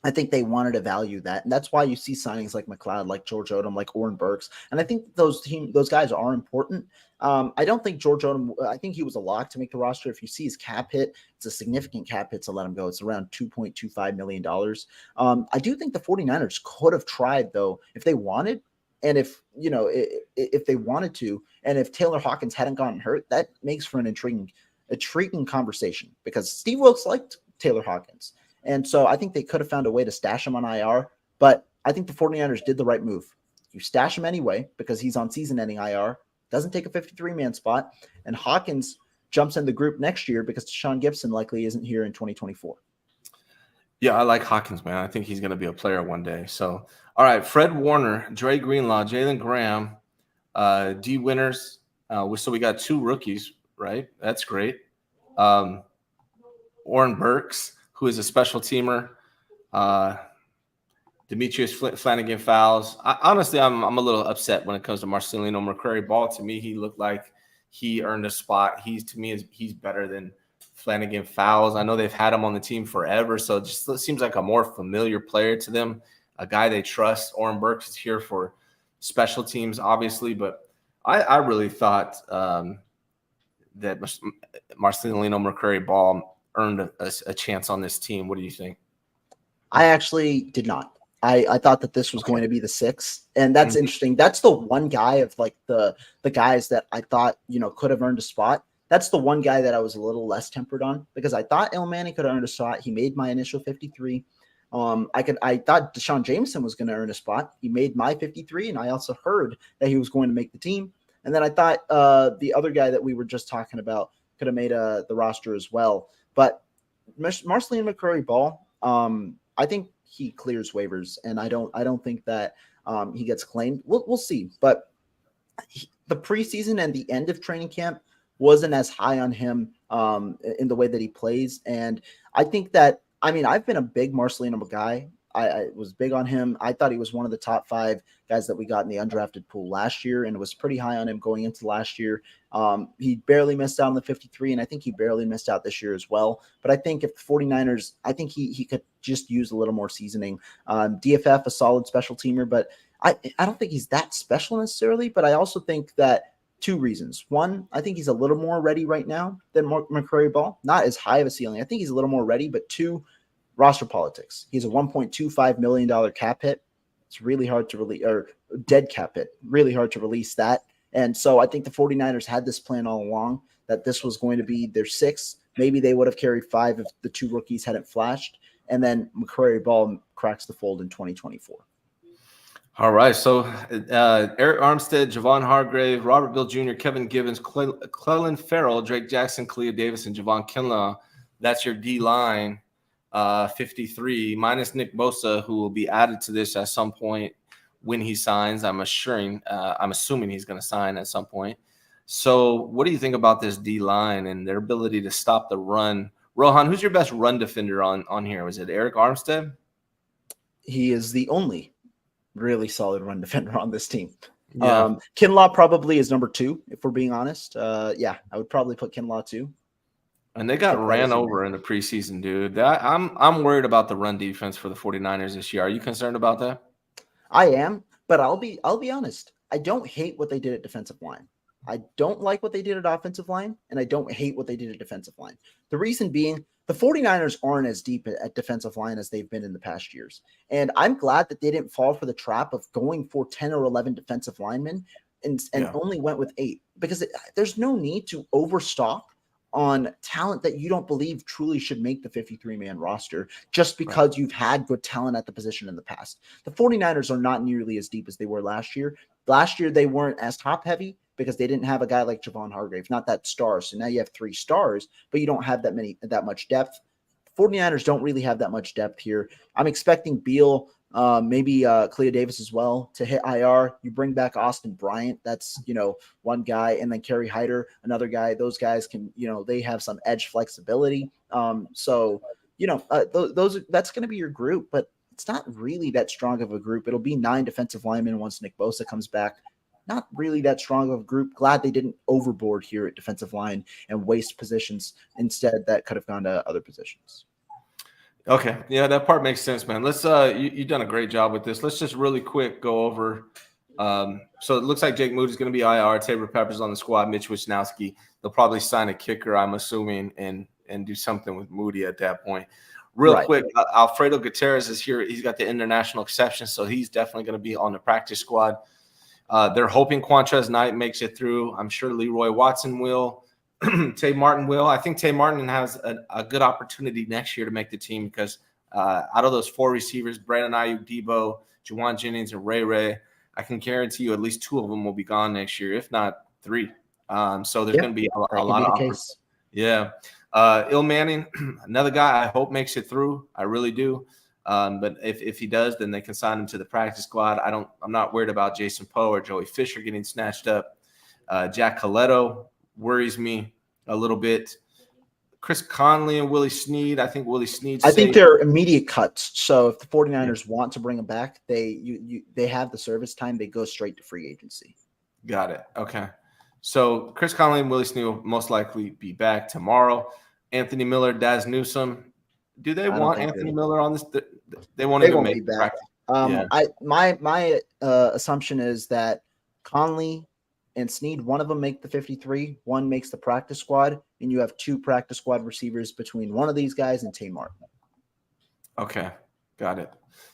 C: I think they wanted to value that. And that's why you see signings like McLeod, like George Odom, like Oren Burks. And I think those guys are important. I don't think George Odom, I think he was a lock to make the roster. If you see his cap hit, it's a significant cap hit to let him go. It's around $2.25 million. I do think the 49ers could have tried, though, if they wanted. And if they wanted to, and if Taylor Hawkins hadn't gotten hurt, that makes for an intriguing conversation, because Steve Wilkes liked Taylor Hawkins. And so I think they could have found a way to stash him on IR, but I think the 49ers did the right move. You stash him anyway because he's on season-ending IR, doesn't take a 53-man spot, and Hawkins jumps in the group next year because Deshaun Gibson likely isn't here in 2024.
A: Yeah, I like Hawkins, man. I think he's going to be a player one day. So, all right, Fred Warner, Dre Greenlaw, Jalen Graham, D. Winters. So we got 2 rookies, right? That's great. Oren Burks, who is a special teamer. Demetrius Flanagan fouls. Honestly, I'm a little upset when it comes to Marcelino McCrary-Ball. To me, he looked like he earned a spot. He's better than Flanagan fouls. I know they've had him on the team forever, so it just seems like a more familiar player to them, a guy they trust. Oren Burks is here for special teams, obviously, but I really thought that Marcelino McCrary-Ball earned a chance on this team. What do you think? I
C: actually did not. I thought that this was going to be the 6, and that's interesting. That's the one guy of like the guys that I thought could have earned a spot. That's the one guy that I was a little less tempered on, because I thought Manning could have earned a spot. He made my initial 53. I thought Deshaun Jameson was going to earn a spot. He made my 53, and I also heard that he was going to make the team. And then I thought the other guy that we were just talking about could have made the roster as well. But Marcelino McCrary-Ball, I think he clears waivers, and I don't think that he gets claimed. We'll see. But the preseason and the end of training camp wasn't as high on him in the way that he plays. And I think that, I've been a big Marcelino guy. I was big on him. I thought he was one of the top 5 guys that we got in the undrafted pool last year, and it was pretty high on him going into last year. He barely missed out on the 53, and I think he barely missed out this year as well. But I think if the 49ers, I think he could just use a little more seasoning. DFF, a solid special teamer, but I don't think he's that special necessarily, but I also think that two reasons. One, I think he's a little more ready right now than McCrary Ball. Not as high of a ceiling. I think he's a little more ready, but two, roster politics. He's a $1.25 million cap hit. It's really hard to release, or dead cap hit. Really hard to release that. And so I think the 49ers had this plan all along that this was going to be their sixth. Maybe they would have carried five if the two rookies hadn't flashed. And then McCrary Ball cracks the fold in 2024.
A: All right. So Eric Armstead, Javon Hargrave, Robert Bill Jr., Kevin Givens, Clelin Farrell, Drake Jackson, Cleo Davis, and Javon Kinlaw. That's your D-line, 53, minus Nick Bosa, who will be added to this at some point when he signs. I'm assuming he's going to sign at some point. So what do you think about this D-line and their ability to stop the run? Rohan, who's your best run defender on here? Was it Eric Armstead?
C: He is the only really solid run defender on this team.
A: Yeah.
C: Kinlaw probably is number 2, if we're being honest. I would probably put Kinlaw 2.
A: And they got ran over in the preseason, dude. I'm worried about the run defense for the 49ers this year. Are you concerned about that?
C: I am, but I'll be honest. I don't hate what they did at defensive line. I don't like what they did at offensive line, and I don't hate what they did at defensive line. The reason being, the 49ers aren't as deep at defensive line as they've been in the past years. And I'm glad that they didn't fall for the trap of going for 10 or 11 defensive linemen and only went with 8, because there's no need to overstock on talent that you don't believe truly should make the 53-man roster just because you've had good talent at the position in the past. The 49ers are not nearly as deep as they were last year. Last year, they weren't as top-heavy because they didn't have a guy like Javon Hargrave, not that star. So now you have 3 stars, but you don't have that much depth. 49ers don't really have that much depth here. I'm expecting Beal, maybe Cleo Davis as well to hit IR. You bring back Austin Bryant. That's, one guy, and then Kerry Hyder, another guy. Those guys can, they have some edge flexibility. That's going to be your group, but it's not really that strong of a group. It'll be 9 defensive linemen once Nick Bosa comes back. Not really that strong of a group. Glad they didn't overboard here at defensive line and waste positions. Instead, that could have gone to other positions.
A: Okay. Yeah, that part makes sense, man. Let's you've done a great job with this. Let's just really quick go over. So it looks like Jake Moody's going to be IR. Tabor Pepper's on the squad. Mitch Wisnowski. They'll probably sign a kicker, I'm assuming, and do something with Moody at that point. Real quick, Alfredo Gutierrez is here. He's got the international exception, so he's definitely going to be on the practice squad. They're hoping Quanterus Knight makes it through. I'm sure Leroy Watson will. Tay Martin will. I think Tay Martin has a good opportunity next year to make the team because out of those 4 receivers, Brandon Ayuk, Debo, Juwan Jennings, and Ray, I can guarantee you at least 2 of them will be gone next year, if not 3. So there's going to be a lot of opportunities. Yeah. Il Manning, another guy I hope makes it through. I really do. But if he does, then they can sign him to the practice squad. I'm not worried about Jason Poe or Joey Fisher getting snatched up. Jack Coletto worries me a little bit. Chris Conley and Willie Snead. I think Willie Snead.
C: I think they're immediate cuts. So if the 49ers want to bring them back, they have the service time. They go straight to free agency.
A: Got it. Okay. So Chris Conley and Willie Snead will most likely be back tomorrow. Anthony Miller, Daz Newsome. Do they want Anthony Miller on this? They won't even make
C: be back. My assumption is that Conley and Snead, one of them make the 53, one makes the practice squad, and you have 2 practice squad receivers between one of these guys and Tay Martin.
A: Okay, got it.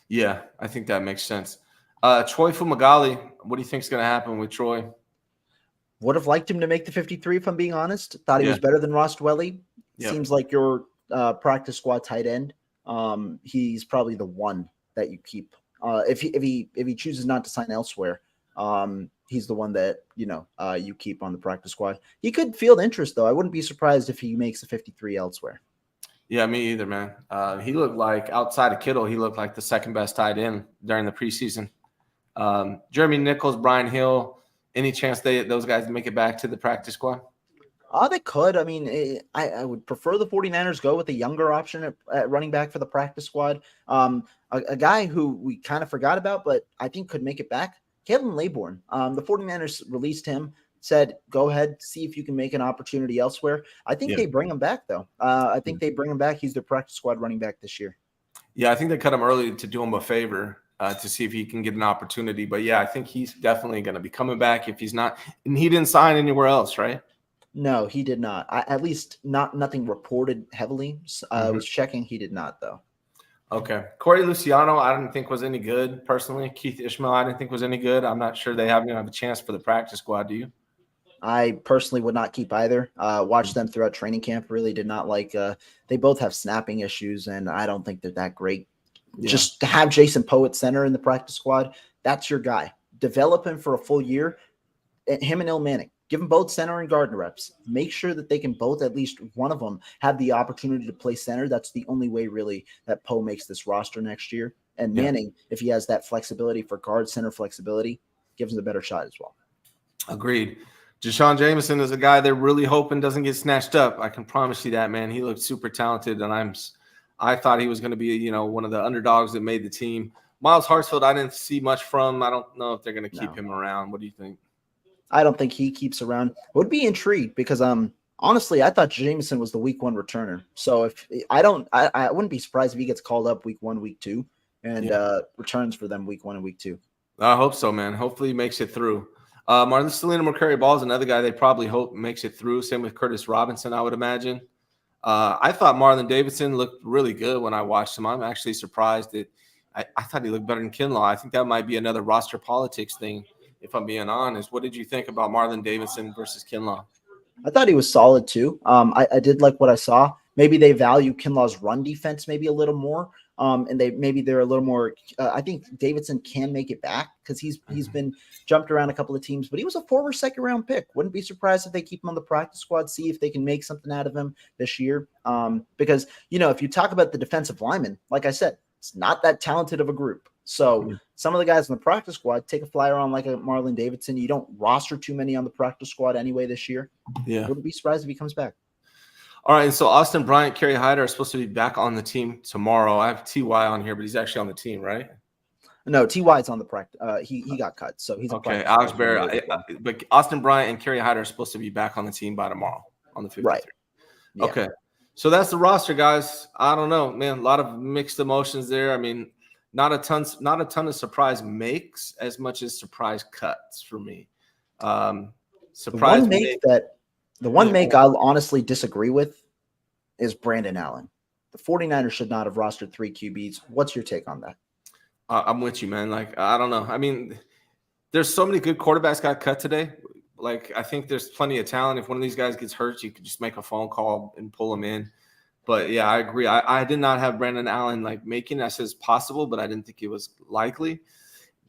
A: Yeah, I think that makes sense. Troy Fumagalli, what do you think is going to happen with Troy?
C: Would have liked him to make the 53, if I'm being honest. Thought he was better than Ross Dwelly. Yep. Seems like your practice squad tight end. He's probably the one that you keep. If he chooses not to sign elsewhere, he's the one that you keep on the practice squad. He could field interest though. I wouldn't be surprised if he makes a 53 elsewhere.
A: Yeah, me either, man. He looked like, outside of Kittle, he looked like the second best tight end during the preseason. Jeremy Nichols, Brian Hill. Any chance those guys make it back to the practice squad?
C: They could. I mean, I would prefer the 49ers go with a younger option at running back for the practice squad. A guy who we kind of forgot about, but I think could make it back, Kalen Laybourne. The 49ers released him, said, go ahead, see if you can make an opportunity elsewhere. I think they bring him back, though. They bring him back. He's their practice squad running back this year.
A: Yeah, I think they cut him early to do him a favor to see if he can get an opportunity. But yeah, I think he's definitely going to be coming back if he's not. And he didn't sign anywhere else, right?
C: No, he did not. At least nothing reported heavily. I was checking. He did not, though.
A: Okay. Corey Luciano, I didn't think was any good personally. Keith Ishmael, I didn't think was any good. I'm not sure they haven't have a chance for the practice squad. Do you?
C: I personally would not keep either. Watched them throughout training camp. Really did not like. They both have snapping issues, and I don't think they're that great. Yeah. Just to have Jason Poe at center in the practice squad, that's your guy. Develop him for a full year. Him and Il Manning. Give them both center and guard reps. Make sure that they can both, at least one of them, have the opportunity to play center. That's the only way, really, that Poe makes this roster next year. And Manning, if he has that flexibility for guard center flexibility, gives him a better shot as well.
A: Agreed. Deshaun Jameson is a guy they're really hoping doesn't get snatched up. I can promise you that, man. He looked super talented, and I thought he was going to be, one of the underdogs that made the team. Miles Hartsfield, I didn't see much from. I don't know if they're going to keep him around. What do you think?
C: I don't think he keeps around. Would be intrigued because honestly, I thought Jameson was the week 1 returner. So if I wouldn't be surprised if he gets called up week 1, week 2, and returns for them week 1 and week 2.
A: I hope so, man. Hopefully he makes it through. Marcelino McCurry-Ball is another guy they probably hope makes it through. Same with Curtis Robinson, I would imagine. I thought Marlon Davidson looked really good when I watched him. I'm actually surprised that I thought he looked better than Kinlaw. I think that might be another roster politics thing, if I'm being honest. What did you think about Marlon Davidson versus Kinlaw?
C: I thought he was solid too. I did like what I saw. Maybe they value Kinlaw's run defense maybe a little more. And they're a little more. I think Davidson can make it back because he's been jumped around a couple of teams, but he was a former 2nd-round pick. Wouldn't be surprised if they keep him on the practice squad, see if they can make something out of him this year. Because if you talk about the defensive linemen, like I said, it's not that talented of a group. So some of the guys on the practice squad take a flyer on like a Marlon Davidson. You don't roster too many on the practice squad anyway this year. Yeah, wouldn't be surprised if he comes back.
A: All right, and so Austin Bryant, Kerry Hyder are supposed to be back on the team tomorrow. I have T.Y. on here, but he's actually on the team, right?
C: No, T.Y.'s on the practice. He got cut, so he's
A: okay. Alex Barrett, but Austin Bryant and Kerry Hyder are supposed to be back on the team by tomorrow on the 53.
C: Right.
A: Yeah. Okay, so that's the roster, guys. I don't know, man. A lot of mixed emotions there. I mean, not a ton of surprise makes as much as surprise cuts for me. Surprise
C: The one make I'll honestly disagree with is Brandon Allen. The 49ers should not have rostered 3 QBs. What's your take on that?
A: I'm with you, man. Like, I don't know. I mean, there's so many good quarterbacks got cut today. Like, I think there's plenty of talent. If one of these guys gets hurt, you could just make a phone call and pull him in. But, yeah, I agree. I did not have Brandon Allen, like, making that as possible, but I didn't think it was likely.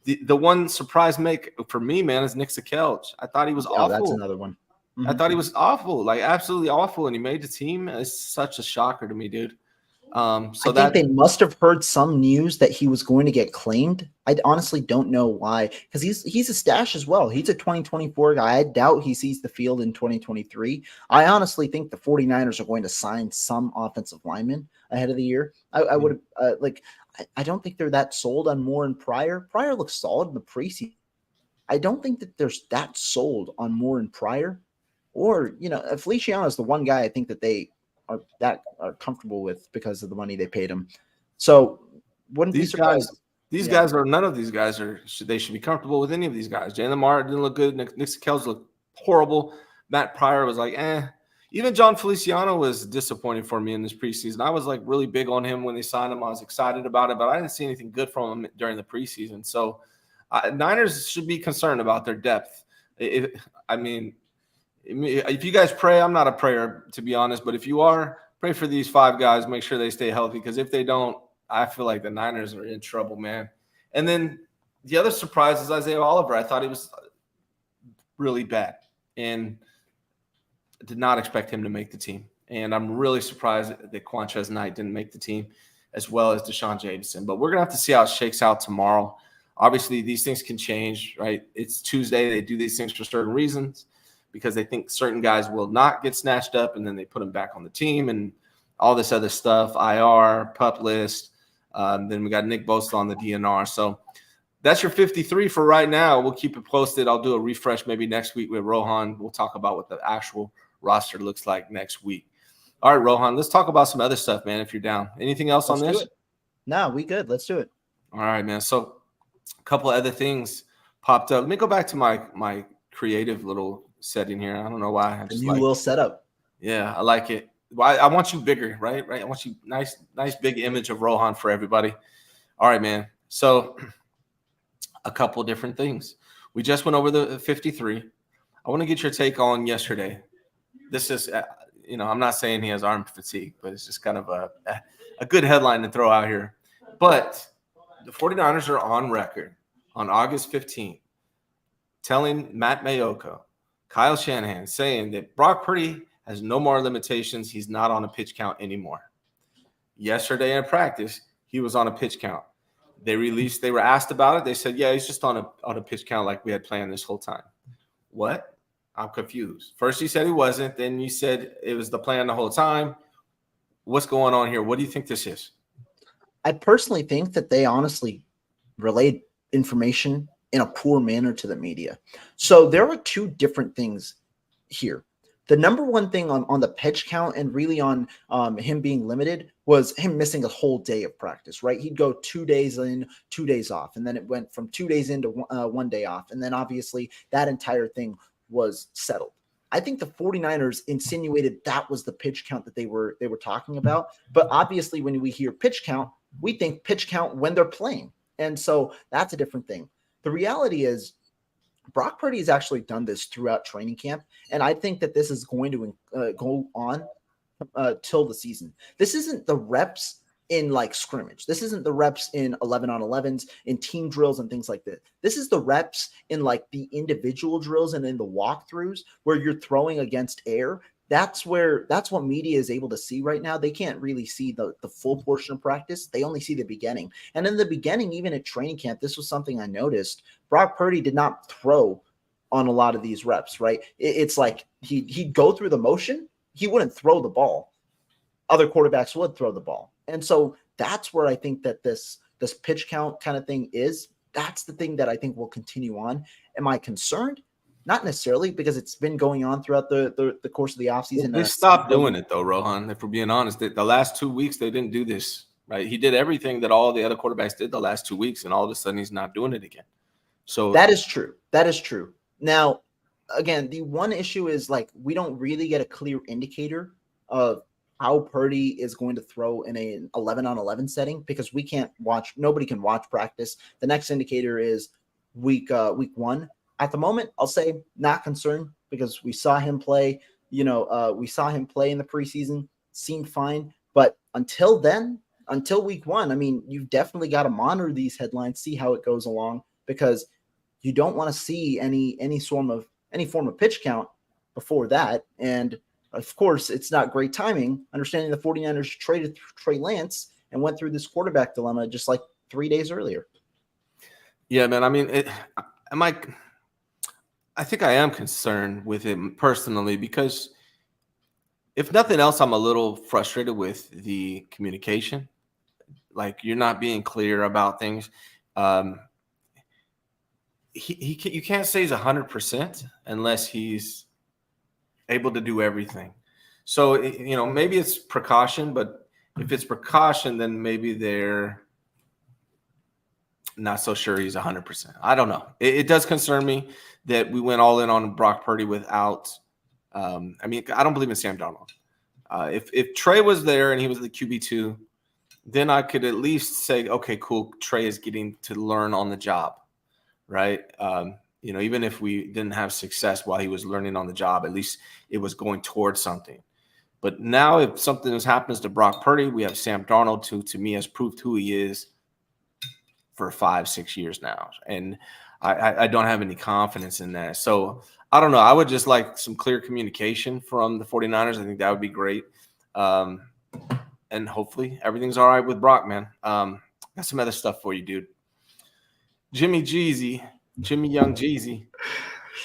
A: The one surprise make for me, man, is Nick Sakelj. I thought he was awful.
C: That's another one.
A: I thought he was awful, like absolutely awful, and he made the team. It's such a shocker to me, dude. I think
C: they must have heard some news that he was going to get claimed. I honestly don't know why, because he's a stash as well. He's a 2024 guy. I doubt he sees the field in 2023. I honestly think the 49ers are going to sign some offensive linemen ahead of the year. I would I don't think they're that sold on Moore and Pryor. Pryor looks solid in the preseason. I don't think that there's that sold on Moore and Pryor. Or, Feliciano is the one guy I think that they are comfortable with because of the money they paid him. So wouldn't be surprised.
A: These guys are none of these guys they should be comfortable with any of these guys. Jalen Lamar didn't look good. Nick Sakelj looked horrible. Matt Pryor was like, eh. Even John Feliciano was disappointing for me in this preseason. I was like really big on him when they signed him. I was excited about it, but I didn't see anything good from him during the preseason. So Niners should be concerned about their depth. If you guys pray, I'm not a prayer, to be honest, but if you are, pray for these 5 guys, make sure they stay healthy, because if they don't, I feel like the Niners are in trouble, man. And then the other surprise is Isaiah Oliver. I thought he was really bad and did not expect him to make the team. And I'm really surprised that Quanterus Knight didn't make the team, as well as Deshaun Jameson. But we're going to have to see how it shakes out tomorrow. Obviously, these things can change, right? It's Tuesday. They do these things for certain reasons, because they think certain guys will not get snatched up, and then they put them back on the team and all this other stuff, IR, PUP list. Then we got Nick Bosa on the DNR. So that's your 53 for right now. We'll keep it posted. I'll do a refresh maybe next week with Rohan. We'll talk about what the actual roster looks like next week. All right, Rohan, let's talk about some other stuff, man, if you're down. Anything else on this?
C: No, we good. Let's do it.
A: All right, man. So A couple other things popped up. Let me go back to my creative little setting here. I don't know why. I
C: The
A: just
C: new
A: like,
C: little setup.
A: yeah, I like it. Well, I want you bigger, right? I want you nice big image of Rohan for everybody. All right, man. So a couple different things. We just went over the 53. I want to get your take on yesterday. This is, I'm not saying he has arm fatigue, but it's just kind of a good headline to throw out here. But the 49ers are on record on August 15th telling Matt Mayoko, Kyle Shanahan, saying that Brock Purdy has no more limitations. He's not on a pitch count anymore. Yesterday in practice, he was on a pitch count. They were asked about it. They said, yeah, he's just on a pitch count like we had planned this whole time. What? I'm confused. First you said he wasn't. Then you said it was the plan the whole time. What's going on here? What do you think this is?
C: I personally think that they honestly relayed information in a poor manner to the media. So there are two different things here. The number one thing on the pitch count and really on him being limited was him missing a whole day of practice, right? He'd go 2 days in, 2 days off, and then it went from 2 days into 1 day off. And then obviously that entire thing was settled. I think the 49ers insinuated that was the pitch count that they were talking about. But obviously when we hear pitch count, we think pitch count when they're playing. And so that's a different thing. The reality is Brock Purdy has actually done this throughout training camp, and I think that this is going to go on till the season. This isn't the reps in like scrimmage. This isn't the reps in 11-on-11s, in team drills and things like that. This is the reps in like the individual drills and in the walkthroughs where you're throwing against air. That's what media is able to see right now. They can't really see the full portion of practice. They only see the beginning. And in the beginning, even at training camp, this was something I noticed. Brock Purdy did not throw on a lot of these reps, right? It's like he'd go through the motion. He wouldn't throw the ball. Other quarterbacks would throw the ball. And so that's where I think that this pitch count kind of thing is. That's the thing that I think will continue on. Am I concerned? Not necessarily, because it's been going on throughout the course of the offseason.
A: They stopped doing it, though, Rohan. If we're being honest, the last 2 weeks, they didn't do this, right? He did everything that all the other quarterbacks did the last 2 weeks, and all of a sudden he's not doing it again. So
C: that is true. That is true. Now, again, the one issue is like we don't really get a clear indicator of how Purdy is going to throw in an 11-on-11 setting because we can't watch. Nobody can watch practice. The next indicator is week one. At the moment, I'll say not concerned because we saw him play. We saw him play in the preseason, seemed fine. But until then, until week one, I mean, you've definitely got to monitor these headlines, see how it goes along, because you don't want to see any form of pitch count before that. And of course, it's not great timing. Understanding the 49ers traded Trey Lance and went through this quarterback dilemma just like 3 days earlier.
A: Yeah, man. I mean, I think I am concerned with it personally because if nothing else, I'm a little frustrated with the communication. Like you're not being clear about things. You can't say he's 100% unless he's able to do everything. So, maybe it's precaution, but if it's precaution, then maybe they're not so sure he's 100%. I don't know. It does concern me that we went all in on Brock Purdy without I don't believe in Sam Darnold. If Trey was there and he was the QB2, then I could at least say, okay, cool, Trey is getting to learn on the job, right? Even if we didn't have success while he was learning on the job, at least it was going towards something. But now if something happens to Brock Purdy, we have Sam Darnold, who to me has proved who he is for 5-6 years now. And I don't have any confidence in that. So I don't know. I would just like some clear communication from the 49ers. I think that would be great. And hopefully everything's all right with Brock, man. Got some other stuff for you, dude. Jimmy Young Jeezy.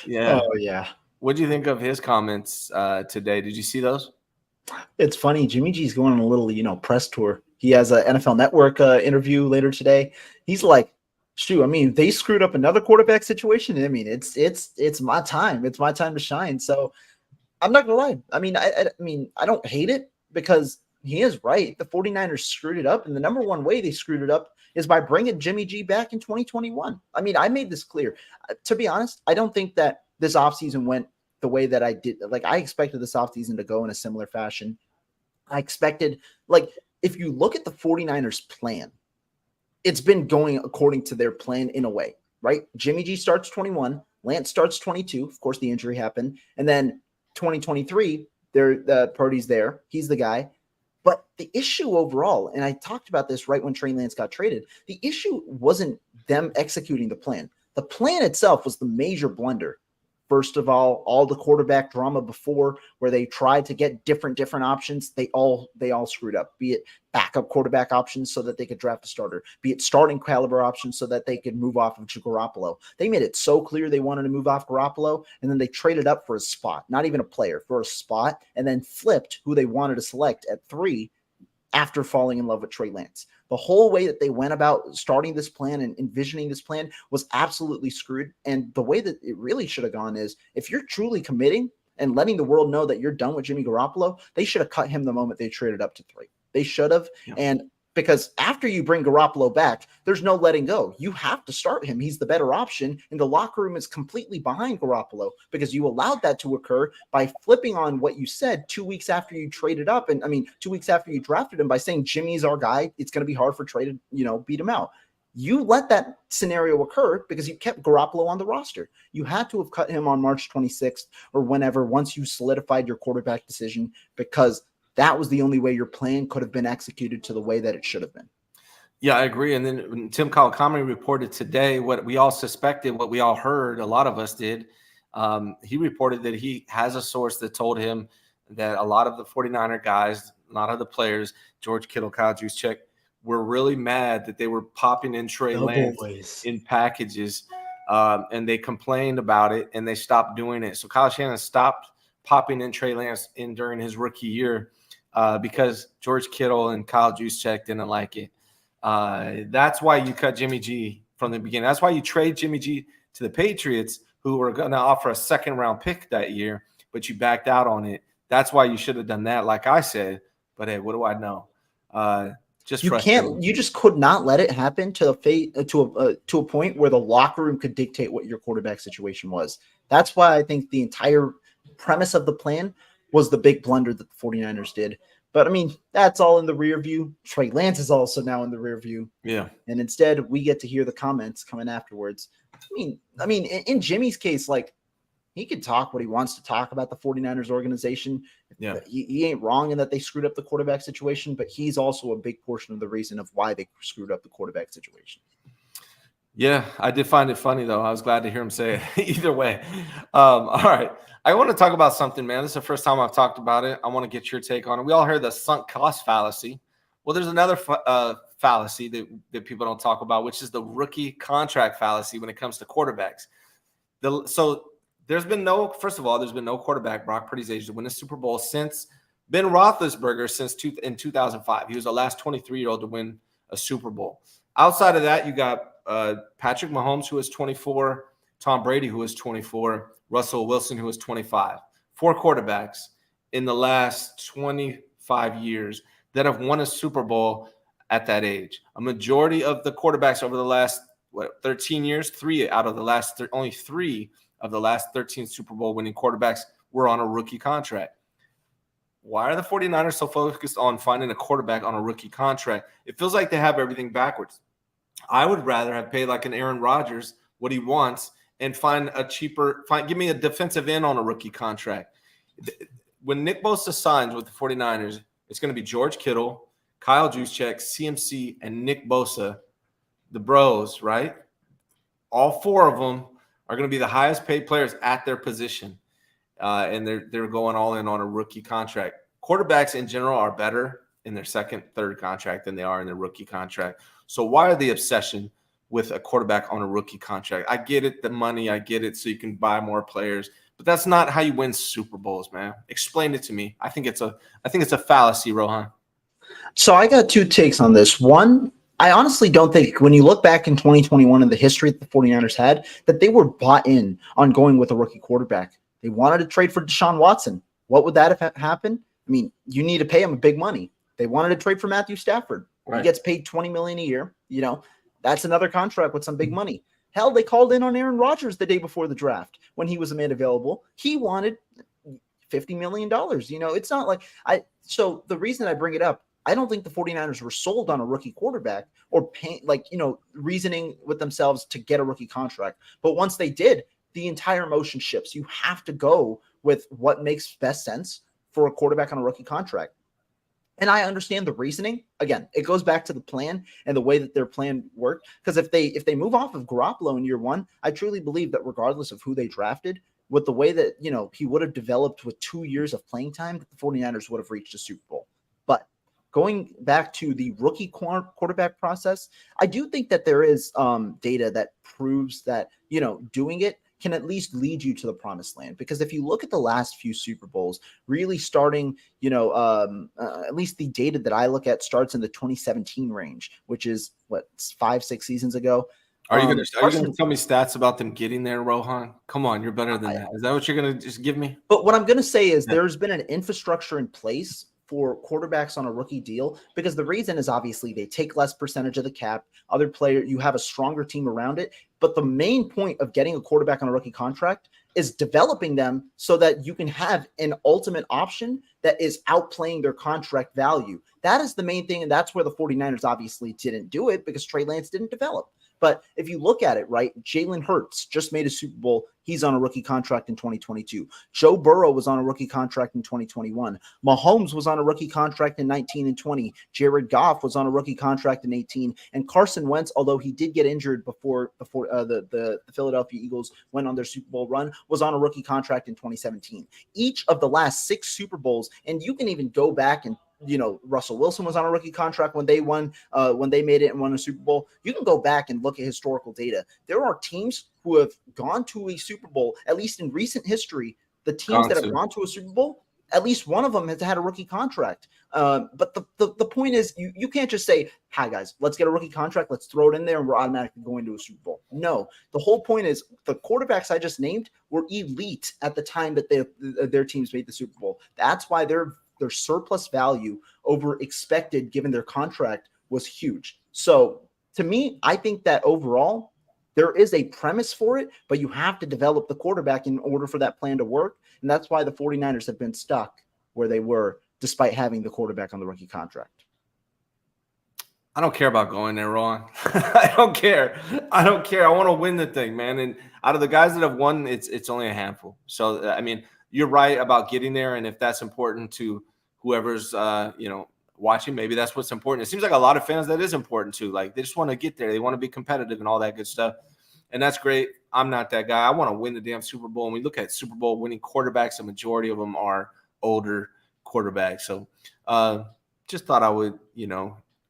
A: Yeah.
C: Oh, yeah.
A: What do you think of his comments today? Did you see those?
C: It's funny. Jimmy G's going on a little, press tour. He has an NFL Network interview later today. He's like, shoot, I mean, they screwed up another quarterback situation. I mean, it's my time. It's my time to shine. So I'm not going to lie. I mean, I don't hate it because he is right. The 49ers screwed it up. And the number one way they screwed it up is by bringing Jimmy G back in 2021. I mean, I made this clear. To be honest, I don't think that this offseason went the way that I did. Like, I expected this offseason to go in a similar fashion. I expected, like, if you look at the 49ers plan, it's been going according to their plan in a way, right? Jimmy G starts 21, Lance starts 22. Of course, the injury happened. And then 2023, Purdy's there. He's the guy. But the issue overall, and I talked about this right when Trey Lance got traded, the issue wasn't them executing the plan. The plan itself was the major blunder. First of all the quarterback drama before, where they tried to get different options, they all screwed up. Be it backup quarterback options so that they could draft a starter, be it starting caliber options so that they could move off of Garoppolo. They made it so clear they wanted to move off Garoppolo, and then they traded up for a spot, not even a player, for a spot, and then flipped who they wanted to select at 3 after falling in love with Trey Lance. The whole way that they went about starting this plan and envisioning this plan was absolutely screwed. And the way that it really should have gone is, if you're truly committing and letting the world know that you're done with Jimmy Garoppolo, they should have cut him the moment they traded up to 3. They should have. Yeah. And because after you bring Garoppolo back, there's no letting go. You have to start him. He's the better option. And the locker room is completely behind Garoppolo because you allowed that to occur by flipping on what you said 2 weeks after you traded up. And 2 weeks after you drafted him, by saying Jimmy's our guy. It's going to be hard for Trey to, beat him out. You let that scenario occur because you kept Garoppolo on the roster. You had to have cut him on March 26th or whenever, once you solidified your quarterback decision, because that was the only way your plan could have been executed to the way that it should have been.
A: Yeah, I agree. And then when Tim Kawakami reported today what we all suspected, what we all heard, a lot of us did. He reported that he has a source that told him that a lot of the 49er guys, a lot of the players, George Kittle, Kyle Juszczyk, were really mad that they were popping in Trey Lance in packages, and they complained about it, and they stopped doing it. So Kyle Shanahan stopped popping in Trey Lance in during his rookie year because George Kittle and Kyle Juszczyk didn't like it. That's why you cut Jimmy G from the beginning. That's why you trade Jimmy G to the Patriots, who were going to offer a second-round pick that year, but you backed out on it. That's why you should have done that, like I said. But hey, what do I know?
C: You just could not let it happen to a point where the locker room could dictate what your quarterback situation was. That's why I think the entire premise of the plan was the big blunder that the 49ers did. But that's all in the rear view. Trey Lance is also now in the rear view. Yeah. And instead we get to hear the comments coming afterwards. In Jimmy's case, like, he can talk what he wants to talk about the 49ers organization. Yeah. He ain't wrong in that they screwed up the quarterback situation, but he's also a big portion of the reason of why they screwed up the quarterback situation.
A: Yeah, I did find it funny, though. I was glad to hear him say it either way. All right. I want to talk about something, man. This is the first time I've talked about it. I want to get your take on it. We all heard the sunk cost fallacy. Well, there's another fallacy that people don't talk about, which is the rookie contract fallacy when it comes to quarterbacks. There's been no quarterback Brock Purdy's age to win a Super Bowl since Ben Roethlisberger in 2005. He was the last 23-year-old to win a Super Bowl. Outside of that, you got Patrick Mahomes, who is 24, Tom Brady, who is 24, Russell Wilson, who is 25. 4 quarterbacks in the last 25 years that have won a Super Bowl at that age. A majority of the quarterbacks over the last 13 years, only 3 of the last 13 Super Bowl winning quarterbacks were on a rookie contract. Why are the 49ers so focused on finding a quarterback on a rookie contract? It feels like they have everything backwards. I would rather have paid like an Aaron Rodgers what he wants and give me a defensive end on a rookie contract. When Nick Bosa signs with the 49ers, it's going to be George Kittle, Kyle Juszczyk, CMC, and Nick Bosa, the bros, right? All 4 of them are going to be the highest paid players at their position, and they're going all in on a rookie contract. Quarterbacks in general are better in their second, third contract than they are in their rookie contract. So why are the obsession with a quarterback on a rookie contract? I get it, the money, I get it, so you can buy more players, but that's not how you win Super Bowls, man. Explain it to me. I think it's a fallacy, Rohan.
C: So I got 2 takes on this. One, I honestly don't think, when you look back in 2021 and the history that the 49ers had, that they were bought in on going with a rookie quarterback. They wanted to trade for Deshaun Watson. What would that have happened? You need to pay him big money. They wanted to trade for Matthew Stafford. He
A: Right.
C: gets paid $20 million a year. That's another contract with some big money. Hell, they called in on Aaron Rodgers the day before the draft when he was made available. He wanted $50 million. It's not like so the reason I bring it up, I don't think the 49ers were sold on a rookie quarterback or reasoning with themselves to get a rookie contract. But once they did, the entire motion shifts. You have to go with what makes best sense for a quarterback on a rookie contract. And I understand the reasoning. Again, it goes back to the plan and the way that their plan worked. Because if they move off of Garoppolo in year one, I truly believe that regardless of who they drafted, with the way that he would have developed with 2 years of playing time, that the 49ers would have reached a Super Bowl. But going back to the rookie quarterback process, I do think that there is data that proves that doing it can at least lead you to the promised land. Because if you look at the last few Super Bowls, really starting, at least the data that I look at starts in the 2017 range, which is 5-6 seasons ago.
A: Are you gonna tell me stats about them getting there, Rohan? Come on, you're better than that. Is that what you're gonna just give me?
C: But what I'm gonna say is there's been an infrastructure in place for quarterbacks on a rookie deal, because the reason is obviously they take less percentage of the cap. Other player, you have a stronger team around it. But the main point of getting a quarterback on a rookie contract is developing them so that you can have an ultimate option that is outplaying their contract value. That is the main thing. And that's where the 49ers obviously didn't do it, because Trey Lance didn't develop. But if you look at it, right, Jalen Hurts just made a Super Bowl. He's on a rookie contract in 2022. Joe Burrow was on a rookie contract in 2021. Mahomes was on a rookie contract in 19 and 20. Jared Goff was on a rookie contract in 18. And Carson Wentz, although he did get injured before the Philadelphia Eagles went on their Super Bowl run, was on a rookie contract in 2017. Each of the last 6 Super Bowls, and you can even go back and Russell Wilson was on a rookie contract when they won, when they made it and won a Super Bowl. You can go back and look at historical data. There are teams who have gone to a Super Bowl, at least in recent history. The teams that have gone to a Super Bowl, at least one of them has had a rookie contract. But the point is, you can't just say, "Hi guys, let's get a rookie contract. Let's throw it in there, and we're automatically going to a Super Bowl." No, the whole point is the quarterbacks I just named were elite at the time that their teams made the Super Bowl. That's why their surplus value over expected given their contract was huge. So to me, I think that overall there is a premise for it, but you have to develop the quarterback in order for that plan to work. And that's why the 49ers have been stuck where they were despite having the quarterback on the rookie contract.
A: I don't care about going there, Ron. I don't care. I want to win the thing, man. And out of the guys that have won, it's only a handful. So, I mean, you're right about getting there. And if that's important to whoever's, watching, maybe that's what's important. It seems like a lot of fans that is important to. Like, they just want to get there. They want to be competitive and all that good stuff. And that's great. I'm not that guy. I want to win the damn Super Bowl. And we look at Super Bowl winning quarterbacks, the majority of them are older quarterbacks. So just thought I would,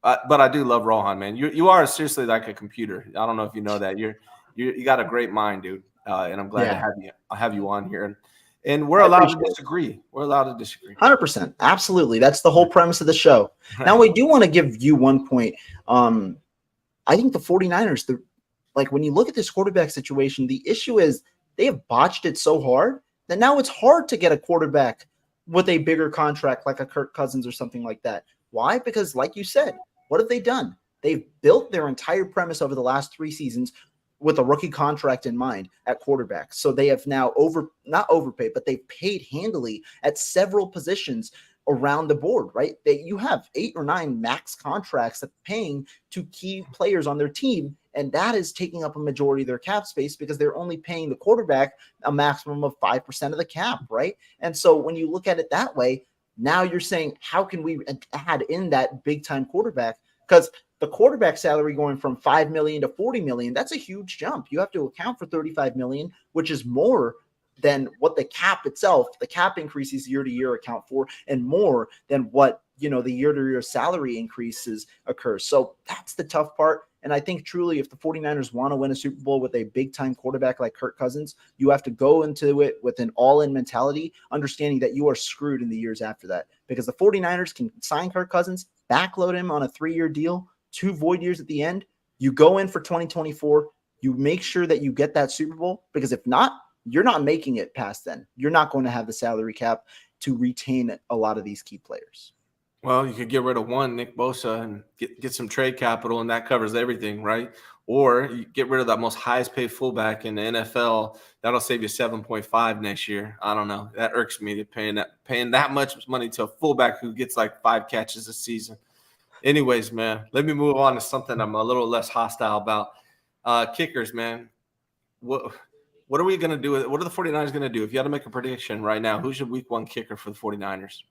A: but I do love Rohan, man. You are seriously like a computer. I don't know if you know that. You got a great mind, dude. And I'm glad to have you on here. And we're allowed to disagree. We're allowed to disagree.
C: 100%. Absolutely. That's the whole premise of the show. Now, I do want to give you one point. I think the 49ers, when you look at this quarterback situation, the issue is they have botched it so hard that now it's hard to get a quarterback with a bigger contract like a Kirk Cousins or something like that. Why? Because like you said, what have they done? They've built their entire premise over the last 3 seasons with a rookie contract in mind at quarterback. So they have now not overpaid, but they've paid handily at several positions around the board, right? You have 8 or 9 max contracts that paying to key players on their team. And that is taking up a majority of their cap space because they're only paying the quarterback a maximum of 5% of the cap, right? And so when you look at it that way, now you're saying, how can we add in that big time quarterback? Because the quarterback salary going from $5 million to $40 million, that's a huge jump. You have to account for $35 million, which is more than what the cap increases year to year account for, and more than what, the year to year salary increases occur. So that's the tough part. And I think truly, if the 49ers want to win a Super Bowl with a big time quarterback like Kirk Cousins, you have to go into it with an all-in mentality, understanding that you are screwed in the years after that, because the 49ers can sign Kirk Cousins, backload him on a 3-year deal, 2 void years at the end. You go in for 2024, you make sure that you get that Super Bowl, because if not, you're not making it past then. You're not going to have the salary cap to retain a lot of these key players.
A: Well, you could get rid of one, Nick Bosa, and get some trade capital, and that covers everything, right? Or you get rid of that most highest paid fullback in the NFL. That'll save you 7.5 next year. I don't know. That irks me to paying that much money to a fullback who gets like 5 catches a season. Anyways, man, let me move on to something I'm a little less hostile about. Kickers, man. What are we going to do? What are the 49ers going to do? If you had to make a prediction right now, who's your week 1 kicker for the 49ers?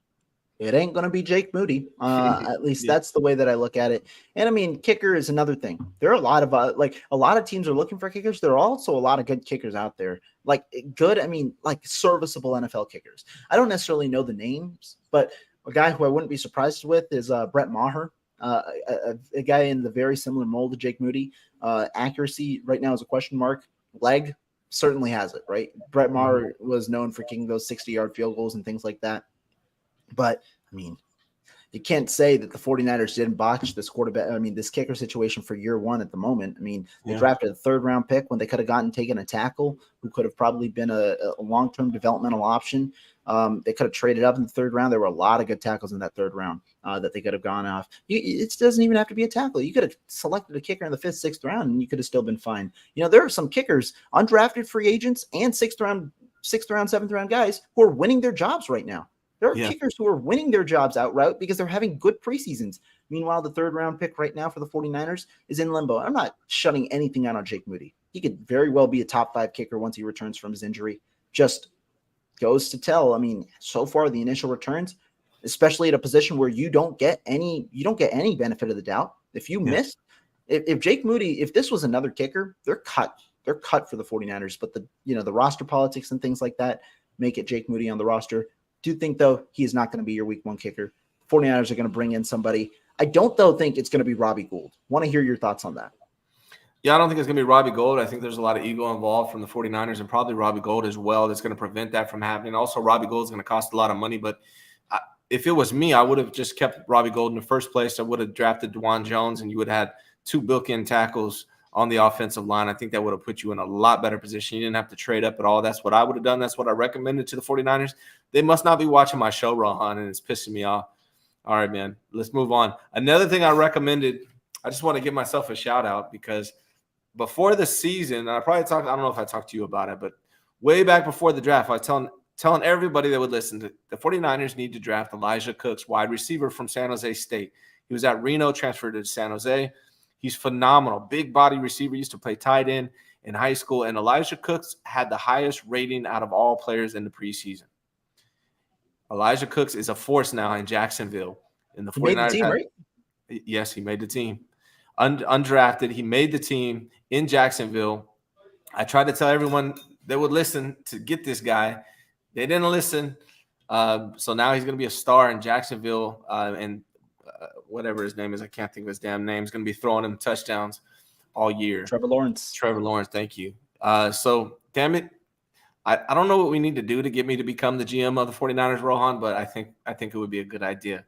C: It ain't going to be Jake Moody. At least
A: Yeah.
C: that's the way that I look at it. And I mean, kicker is another thing. There are a lot of a lot of teams are looking for kickers. There are also a lot of good kickers out there. Like good, I mean, like serviceable NFL kickers. I don't necessarily know the names, but a guy who I wouldn't be surprised with is Brett Maher, a guy in the very similar mold to Jake Moody. Accuracy right now is a question mark. Leg certainly has it, right? Brett Maher was known for kicking those 60-yard field goals and things like that. But, I mean, you can't say that the 49ers didn't botch this this kicker situation for year 1 at the moment. I mean, they drafted a 3rd-round pick when they could have taken a tackle who could have probably been a long-term developmental option. They could have traded up in the 3rd round. There were a lot of good tackles in that 3rd round that they could have gone off. It doesn't even have to be a tackle. You could have selected a kicker in the 5th, 6th round, and you could have still been fine. You know, there are some kickers, undrafted free agents, and 6th round, 7th round guys who are winning their jobs right now. There are kickers who are winning their jobs outright because they're having good preseasons. Meanwhile, the 3rd round pick right now for the 49ers is in limbo. I'm not shutting anything out on Jake Moody. He could very well be a top 5 kicker once he returns from his injury. Just goes to tell. I mean, so far the initial returns, especially at a position where you don't get any benefit of the doubt. If you miss, if Jake Moody, if this was another kicker, they're cut for the 49ers. But the roster politics and things like that make it Jake Moody on the roster. Do think, though, he is not going to be your week 1 kicker. 49ers are going to bring in somebody. I don't, though, think it's going to be Robbie Gould. Want to hear your thoughts on that.
A: Yeah, I don't think it's going to be Robbie Gould. I think there's a lot of ego involved from the 49ers and probably Robbie Gould as well that's going to prevent that from happening. Also, Robbie Gould is going to cost a lot of money. But if it was me, I would have just kept Robbie Gould in the first place. I would have drafted DeJuan Jones, and you would have had 2 built-in tackles on the offensive line. I think that would have put you in a lot better position. You didn't have to trade up at all. That's what I would have done. That's what I recommended to the 49ers. They must not be watching my show, Rohan, and it's pissing me off. All right, man, let's move on. Another thing I recommended, I just want to give myself a shout out because before the season, I don't know if I talked to you about it, but way back before the draft, I was telling everybody that would listen to the 49ers need to draft Elijah Cooks, wide receiver from San Jose State. He was at Reno, transferred to San Jose. He's phenomenal. Big body receiver, used to play tight end in high school. And Elijah Cooks had the highest rating out of all players in the preseason. Elijah Cooks is a force now in Jacksonville. And the 49ers
C: made the team, right?
A: Yes, he made the team. Undrafted, he made the team in Jacksonville. I tried to tell everyone that would listen to get this guy. They didn't listen. So now he's going to be a star in Jacksonville. Whatever his name is, I can't think of his damn name. He's going to be throwing him touchdowns all year.
C: Trevor Lawrence,
A: thank you. So, damn it, I don't know what we need to do to get me to become the GM of the 49ers, Rohan, but I think it would be a good idea.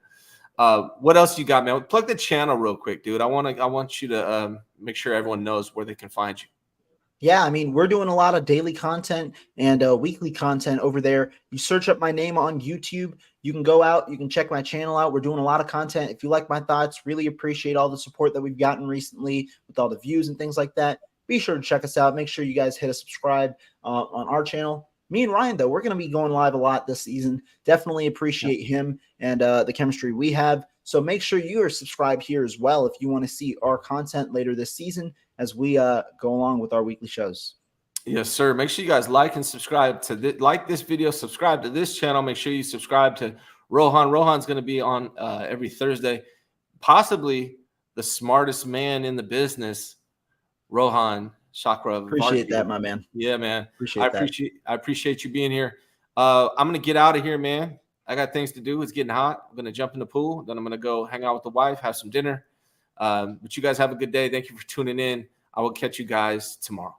A: What else you got, man? Plug the channel real quick, dude. I want you to make sure everyone knows where they can find you.
C: Yeah, I mean, we're doing a lot of daily content and weekly content over there. You search up my name on YouTube. You can go out. You can check my channel out. We're doing a lot of content. If you like my thoughts, really appreciate all the support that we've gotten recently with all the views and things like that. Be sure to check us out. Make sure you guys hit a subscribe on our channel. Me and Ryan, though, we're going to be going live a lot this season. Definitely appreciate him and the chemistry we have. So make sure you are subscribed here as well if you want to see our content later this season as we go along with our weekly shows.
A: Yes, sir. Make sure you guys like and subscribe to this video, subscribe to this channel. Make sure you subscribe to Rohan. Rohan's going to be on every Thursday. Possibly the smartest man in the business, Rohan Chakravarthi.
C: Appreciate that, my man.
A: Yeah, man. I appreciate you being here. I'm going to get out of here, man. I got things to do. It's getting hot. I'm going to jump in the pool. Then I'm going to go hang out with the wife, have some dinner. But you guys have a good day. Thank you for tuning in. I will catch you guys tomorrow.